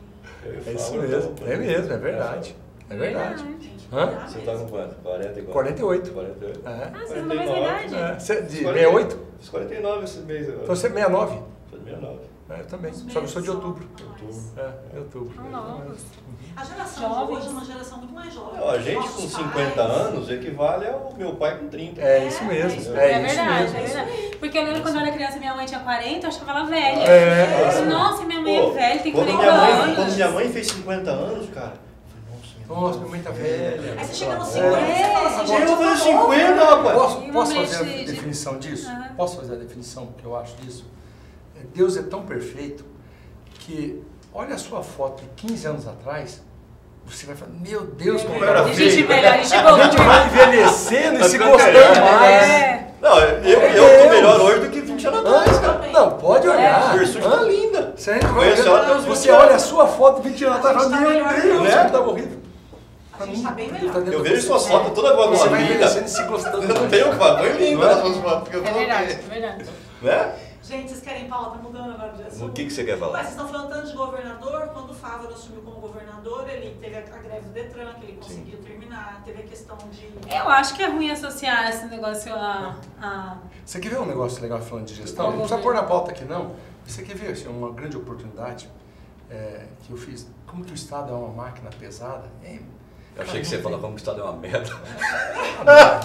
S3: É isso mesmo. É mesmo, é verdade. É verdade. Hã?
S2: Você tá com quanto? 40 igual?
S3: 48.
S2: 48.
S3: É.
S4: Ah, vocês não mesma idade?
S3: É. Você de 68?
S2: Fiz 49 esse mês agora.
S3: Então você é 69?
S2: Sou de 69.
S3: É, eu também. Só que eu sou de outubro.
S2: Outubro.
S3: É, de outubro.
S4: São novos.
S5: A geração de
S4: Jovens.
S5: hoje é uma geração muito mais jovem.
S2: Ó, a gente
S5: Nossos
S2: com
S5: pais.
S2: 50 anos equivale ao meu pai com 30.
S3: É isso mesmo. É,
S4: É
S3: isso
S4: verdade,
S3: mesmo.
S4: é verdade. Porque eu lembro quando eu era criança, minha mãe tinha 40, eu achava ela velha.
S3: É.
S4: Eu disse, nossa, minha mãe é velha, tem
S2: quando
S4: 40
S2: minha mãe,
S4: anos.
S2: Quando minha mãe fez 50 anos, cara, eu falei,
S3: Nossa, minha mãe tá velha.
S5: Aí você chega no
S3: É.
S5: 50 e você fala assim,
S2: Eu
S5: gente,
S2: vou
S5: eu
S2: fazer
S5: tô
S2: 50, rapaz.
S3: Posso
S4: E
S3: fazer a
S4: de-
S3: definição disso?
S4: Aham.
S3: Posso fazer a definição que eu acho disso? Deus é tão perfeito que, olha a sua foto de 15 anos atrás, você vai falar, meu Deus, como era
S4: A gente
S3: feio.
S4: melhor, a gente
S3: A gente
S4: voltou.
S3: vai envelhecendo e se
S2: ficando
S3: gostando
S2: melhor.
S3: mais.
S4: É.
S2: Não, eu tô melhor hoje do que 20 anos atrás, cara.
S3: Não, pode olhar.
S2: A Versuti tá linda.
S3: Se a gente vai
S2: Conheço ela até
S3: olhar,
S2: os 20
S3: você
S2: anos.
S3: olha a sua foto de 20 anos atrás e fala,
S5: A gente
S3: meu
S5: tá melhor,
S3: Deus,
S2: né?
S3: você tá horrível.
S5: A gente tá bem melhor.
S2: Eu vejo suas fotos toda
S3: Você vai
S2: linda.
S3: envelhecendo e se gostando
S2: Eu não
S3: mais.
S2: tenho foto, foi linda as suas fotos que eu
S4: É verdade, é
S2: coloquei.
S4: verdade.
S2: Né?
S5: Gente, vocês querem pauta mudando agora de assunto?
S2: O que você quer
S5: Ué,
S2: falar?
S5: vocês estão falando tanto de governador, quando o Fávaro assumiu como governador, ele teve a greve do Detran, que ele conseguiu terminar, teve a questão de...
S4: Eu acho que é ruim associar esse negócio a
S3: Você quer ver um negócio legal falando de gestão? Não precisa pôr na pauta aqui não. Você quer ver assim, uma grande oportunidade que eu fiz? Como que o Estado é uma máquina pesada?
S2: Eu achei que você ia falar como que o Estado é uma merda.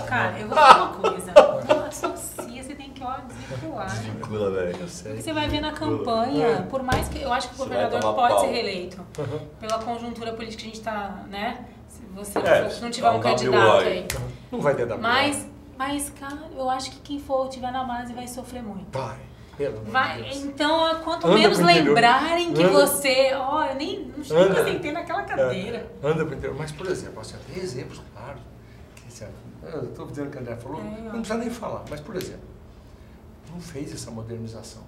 S4: Cara, eu vou falar uma coisa. Não associa, você tem que desvincular.
S2: Desvincula, velho.
S3: Eu sei.
S4: Porque você vai ver na campanha, por mais que eu acho que o
S2: Você vai
S4: governador
S2: tomar
S4: pode
S2: pau.
S4: ser reeleito, pela conjuntura política que a gente está, né? Se você
S2: É,
S4: não tiver
S2: dá
S4: um
S2: um
S4: candidato
S2: WO
S4: aí.
S3: Não vai ter da
S4: Mas, cara, eu acho que quem for tiver na base vai sofrer muito.
S3: Vai. Pelo amor de
S4: Vai,
S3: Deus.
S4: então, quanto
S3: Anda
S4: menos
S3: pro interior.
S4: lembrarem que
S3: Anda.
S4: você. Ó, eu nem
S3: Anda.
S4: nunca sentei naquela cadeira.
S3: Anda pro interior. Mas, por exemplo, assim, tem exemplos, claro. Que, assim, eu estou dizendo que o André falou, não precisa nem falar. Mas, por exemplo, não fez essa modernização.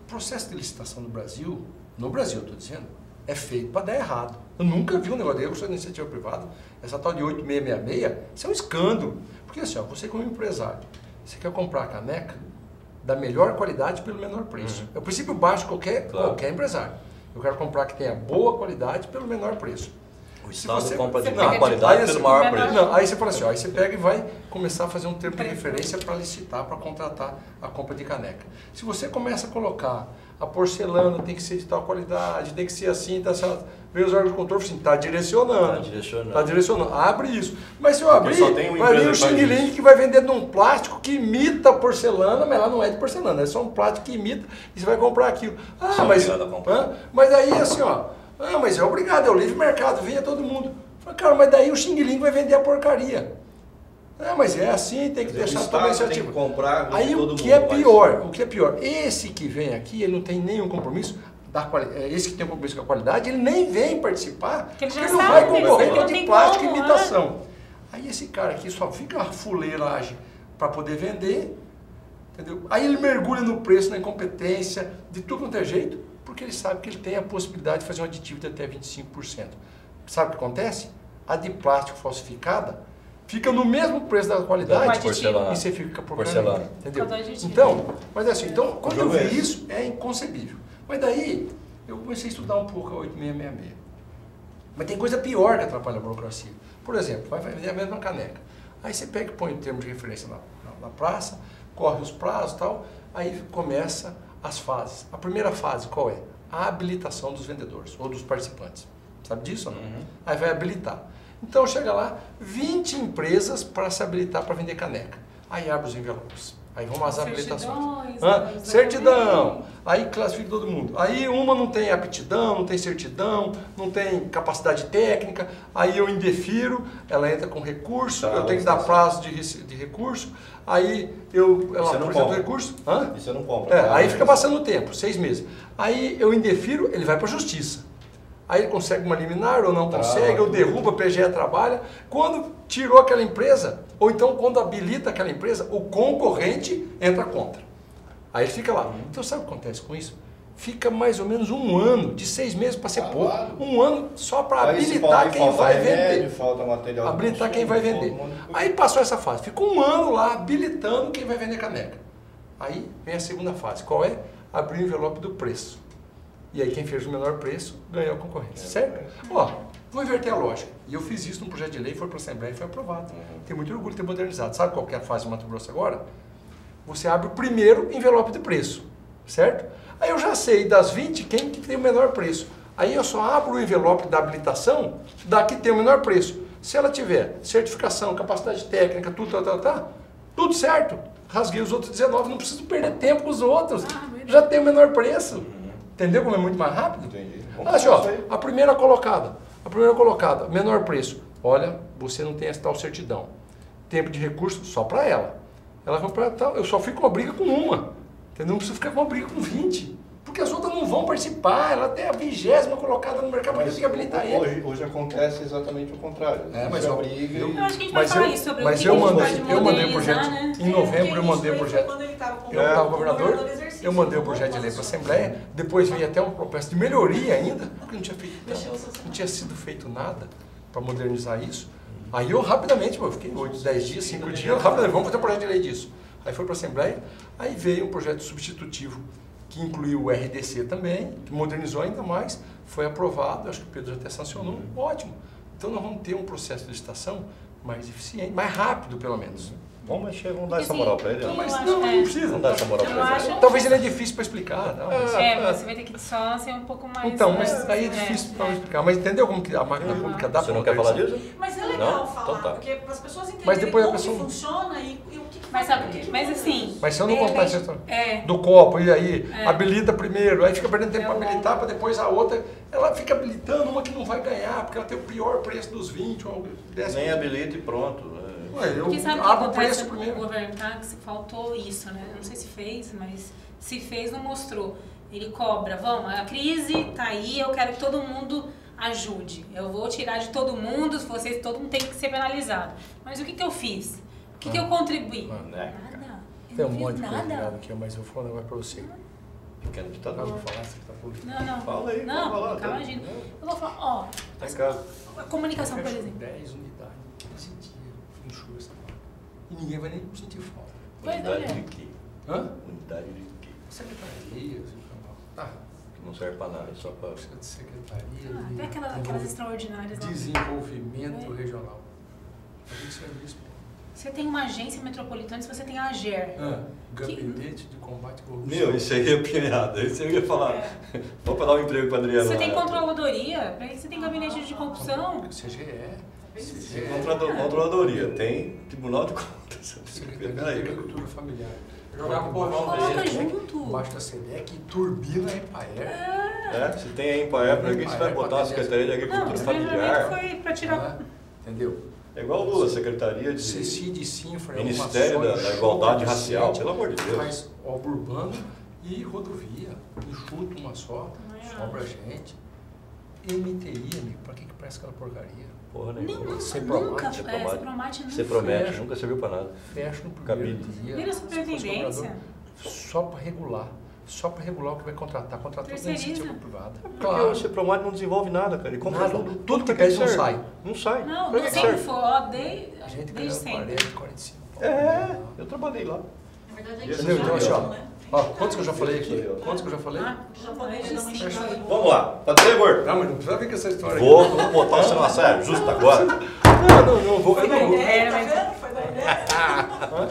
S3: O processo de licitação no Brasil eu estou dizendo, é feito para dar errado. Eu nunca vi um negócio dele, eu sou de iniciativa privada, essa tal de 8666, isso é um escândalo. Porque assim, ó, você como empresário, você quer comprar a caneca da melhor qualidade pelo menor preço. É o princípio básico de qualquer empresário. Eu quero comprar que tenha boa qualidade pelo menor preço.
S2: O
S3: Se
S2: Estado
S3: você-
S2: compra de
S4: Você
S2: má
S4: pega
S2: qualidade
S3: aí
S2: pelo
S3: você-
S2: maior preço.
S3: Não, aí você fala assim, ó, aí você pega e vai começar a fazer um termo de referência para licitar, para contratar a compra de caneca. Se você começa a colocar a porcelana tem que ser de tal qualidade, tem que ser assim, tá assim, vem os órgãos de controle, assim, tá direcionando.
S2: Tá direcionando.
S3: Tá direcionando. Abre isso. Mas se eu abrir,
S2: só tem uma
S3: vai vir
S2: empresa
S3: o
S2: que faz
S3: Xing Ling
S2: isso.
S3: que vai vender num plástico que imita a porcelana, mas lá não é de porcelana, é só um plástico que imita e você vai comprar aquilo. Ah,
S2: Só
S3: mas,
S2: obrigado a comprar.
S3: mas aí assim, ó, mas é obrigado, é o livre mercado, venha todo mundo. Fala, cara, mas daí o Xing Ling vai vender a porcaria. Mas é assim, tem que
S2: Quer dizer,
S3: deixar
S2: o
S3: toda a
S2: Estado tem
S3: iniciativa.
S2: que comprar
S3: Aí
S2: todo
S3: o que
S2: mundo
S3: é
S2: faz.
S3: pior, esse que vem aqui, ele não tem nenhum compromisso da qualidade. Esse que tem um compromisso com a qualidade, ele nem vem participar,
S4: Porque ele já
S3: não
S4: sabe,
S3: vai
S4: ele
S3: concorrer
S4: sabe,
S3: com
S4: não
S3: de
S4: tem
S3: plástico e
S4: como,
S3: imitação. Aí esse cara aqui só fica uma fuleiragem para poder vender, entendeu? Aí ele mergulha no preço, na incompetência, de tudo quanto é jeito, porque ele sabe que ele tem a possibilidade de fazer um aditivo de até 25%. Sabe o que acontece? A de plástico falsificada fica no mesmo preço da qualidade
S2: Porcelana.
S3: e você fica por
S2: Porcelana.
S3: entendeu?
S4: Cada aditivo.
S3: Então, mas assim, então, quando eu
S2: jogo é
S3: vi
S2: esse.
S3: isso, é inconcebível. Mas daí, eu comecei a estudar um pouco a 8666. Mas tem coisa pior que atrapalha a burocracia. Por exemplo, vai vender a mesma caneca. Aí você pega e põe o termo de referência na praça, corre os prazos e tal, aí começa as fases. A primeira fase qual é? A habilitação dos vendedores ou dos participantes. Sabe disso ou não? Aí vai habilitar. Então chega lá, 20 empresas para se habilitar para vender caneca. Aí abre os envelopes. Aí vão as habilitações. Certidão. Aí classifica todo mundo. Aí uma não tem aptidão, não tem certidão, não tem capacidade técnica. Aí eu indefiro, ela entra com recurso, eu tenho que dar prazo de recurso. Aí ela apresenta o recurso.
S2: E você não compra.
S3: Aí fica passando o tempo, 6 meses. Aí eu indefiro, ele vai para a justiça. Aí ele consegue uma liminar ou não consegue, ou derruba, a PGE trabalha. Quando tirou aquela empresa, ou então quando habilita aquela empresa, o concorrente entra contra. Aí ele fica lá. Então sabe o que acontece com isso? Fica mais ou menos 1 ano, de 6 meses para ser pouco. 1 ano só para habilitar quem vai vender.
S2: Falta material.
S3: Habilitar quem vai vender. Aí passou essa fase, ficou 1 ano lá habilitando quem vai vender caneca. Aí vem a segunda fase, qual é? Abrir o envelope do preço. E aí quem fez o menor preço ganhou a concorrência, certo? Ó, vou inverter a lógica. E eu fiz isso num projeto de lei, foi para a Assembleia e foi aprovado. Tenho muito orgulho de ter modernizado. Sabe qual que é a fase de Mato Grosso agora? Você abre o primeiro envelope de preço, certo? Aí eu já sei das 20 quem que tem o menor preço. Aí eu só abro o envelope da habilitação da que tem o menor preço. Se ela tiver certificação, capacidade técnica, tudo certo. Rasguei os outros 19, não preciso perder tempo com os outros. Já tem o menor preço. Entendeu como é muito mais rápido?
S2: Entendi.
S3: A primeira colocada, menor preço. Olha, você não tem essa tal certidão. Tempo de recurso só para ela. Ela vai para tal, eu só fico com uma briga com uma. Entendeu? Não preciso ficar com uma briga com 20. Porque as outras não vão participar, ela tem a 20ª colocada no mercado, mas eu tenho que habilitar ele.
S2: Hoje acontece exatamente o contrário.
S3: Mas
S2: eu briga
S4: eu acho que a gente vai falar isso sobre o que
S3: eu
S4: a gente
S3: mandei,
S4: pode
S3: eu mandei o
S4: modernizar,
S3: projeto,
S4: né?
S3: em novembro eu mandei o projeto.
S5: Quando ele estava
S3: Eu estava governador, eu mandei o projeto de lei para a Assembleia, depois veio até uma proposta de melhoria ainda, porque não tinha sido feito nada para modernizar isso. Aí eu rapidamente, eu fiquei 8, 10 dias, 5 dias, rapidamente, vamos fazer um projeto de lei disso. Aí foi para a Assembleia, aí veio um projeto substitutivo, que incluiu o RDC também, que modernizou ainda mais, foi aprovado, acho que o Pedro já até sancionou, ótimo. Então nós vamos ter um processo de licitação mais eficiente, mais rápido pelo menos.
S2: Vamos mexer, vamos dar essa moral para ele.
S3: Não precisa.
S2: Vamos dar essa moral para ele.
S3: Talvez ele é difícil para explicar. Não, mas...
S4: você vai ter que só ser um pouco mais...
S3: Então, mas aí é difícil para explicar. Mas entendeu como que a máquina pública dá para
S2: Você não quer falar disso?
S5: Mas é legal
S2: Não?
S5: falar,
S2: Então tá.
S5: porque para as pessoas entenderem
S3: Mas depois a
S5: como
S3: pessoa-
S5: que funciona e o que
S4: Mas sabe o que? Mas assim...
S3: Mas se eu não
S4: de
S3: contar essa
S4: repente-
S3: história do copo, e aí habilita primeiro, aí fica perdendo tempo
S4: É
S3: para
S4: o
S3: habilitar, para depois a outra, ela fica habilitando uma que não vai ganhar, porque ela tem o pior preço dos 20, ou 10.
S2: Nem habilita e pronto.
S3: Ué, eu
S4: Porque sabe o que
S3: abro o
S4: acontece
S3: preço
S4: no
S3: primeiro.
S4: governo táxi? Faltou isso, né? Eu não sei se fez, mas se fez, não mostrou. Ele cobra, vamos, a crise tá aí, eu quero que todo mundo ajude. Eu vou tirar de todo mundo, todo mundo tem que ser penalizado. Mas o que que eu fiz? O que que eu contribuí?
S2: Né?
S4: Nada. Eu
S3: Tem
S4: não
S3: um monte
S4: fiz
S3: de coisa ligada
S4: nada.
S3: aqui, mas eu vou falar um negócio para você.
S2: Pequeno
S3: Não
S2: ditador.
S3: vou falar, você tá por...
S4: Não.
S2: Fala aí,
S4: Não,
S2: vamos falar,
S4: calma,
S2: tá?
S4: imagina. Eu vou falar, ó,
S2: Tá em casa.
S4: a comunicação, por
S3: Fecho
S4: exemplo.
S3: 10 unidades, 15 dias, enxuga essa porra. E ninguém vai nem sentir falta.
S4: Pois
S2: Unidade
S4: é.
S2: de quê?
S3: Hã?
S2: Unidade de quê?
S3: Secretarias,
S2: Que não serve para nada, é só para...
S3: secretaria,
S4: Até aquelas extraordinárias lá.
S3: desenvolvimento regional. Tem que ser isso, pô.
S4: Você tem uma agência metropolitana, se você tem a AGER.
S3: Gabinete de combate à corrupção.
S2: Meu, isso aí é piada. Isso aí eu ia falar. Vamos dar um emprego para Adriano.
S4: Você tem
S2: lá.
S4: controladoria, pra isso você tem gabinete de corrupção.
S3: CGE.
S2: Controladoria, tem Tribunal de Contas.
S3: Secretaria de
S2: Peraí.
S3: Agricultura Familiar.
S6: Jogar pro povão
S4: Coloca
S6: dele.
S4: junto.
S3: Embaixo da SEDEC, turbina a Empaer.
S2: Se tem aí em Paé, para que você vai botar uma Secretaria de
S4: Não,
S2: Agricultura
S4: esse
S2: Familiar?
S4: treinamento foi pra tirar...
S3: Entendeu?
S2: É igual Lula, Secretaria de
S3: CECID, Sinfra,
S2: Ministério da Igualdade Racial, pelo amor de Deus.
S3: Faz obra urbana e rodovia, enxuta uma só, sobra gente. MTI, amigo, pra que presta aquela porcaria?
S2: Porra
S4: Nenhuma,
S3: Cepromate,
S4: nunca.
S2: Cepromate.
S4: Cepromate nunca.
S2: Você promete,
S3: Fecha.
S2: nunca serviu para nada.
S3: Fecha no primeiro
S2: Cabide.
S3: dia.
S4: Vira
S3: se fosse
S4: superintendência.
S3: governador, só para regular. Só para regular o que vai contratar. Contratou da
S4: Terceiriza.
S3: iniciativa privada.
S2: Porque o Cepromate não desenvolve nada, cara. Ele compra
S3: Nada.
S2: tudo.
S3: Tudo que
S2: pra
S3: pede não
S2: serve?
S3: sai.
S2: Não sai.
S4: Não,
S2: Pra
S4: não
S2: que
S4: sempre
S2: serve?
S4: foi, ó,
S3: A gente
S4: desde
S3: ganhou
S4: sempre.
S3: 40, 45.
S2: Eu trabalhei lá.
S5: Na verdade,
S2: Entendeu? Então,
S3: assim, ó.
S5: né?
S3: Ó, quantos que eu já falei aqui? Quantos que eu já falei?
S4: Ah,
S5: Japonês da manchete.
S2: Vamos lá. Pode ser, gordo?
S3: Não, mas não precisa vir com essa história
S2: Vou botar você numa saia justo agora.
S3: Não vou. Eu não vou.
S5: Tá vendo? Foi da ideia.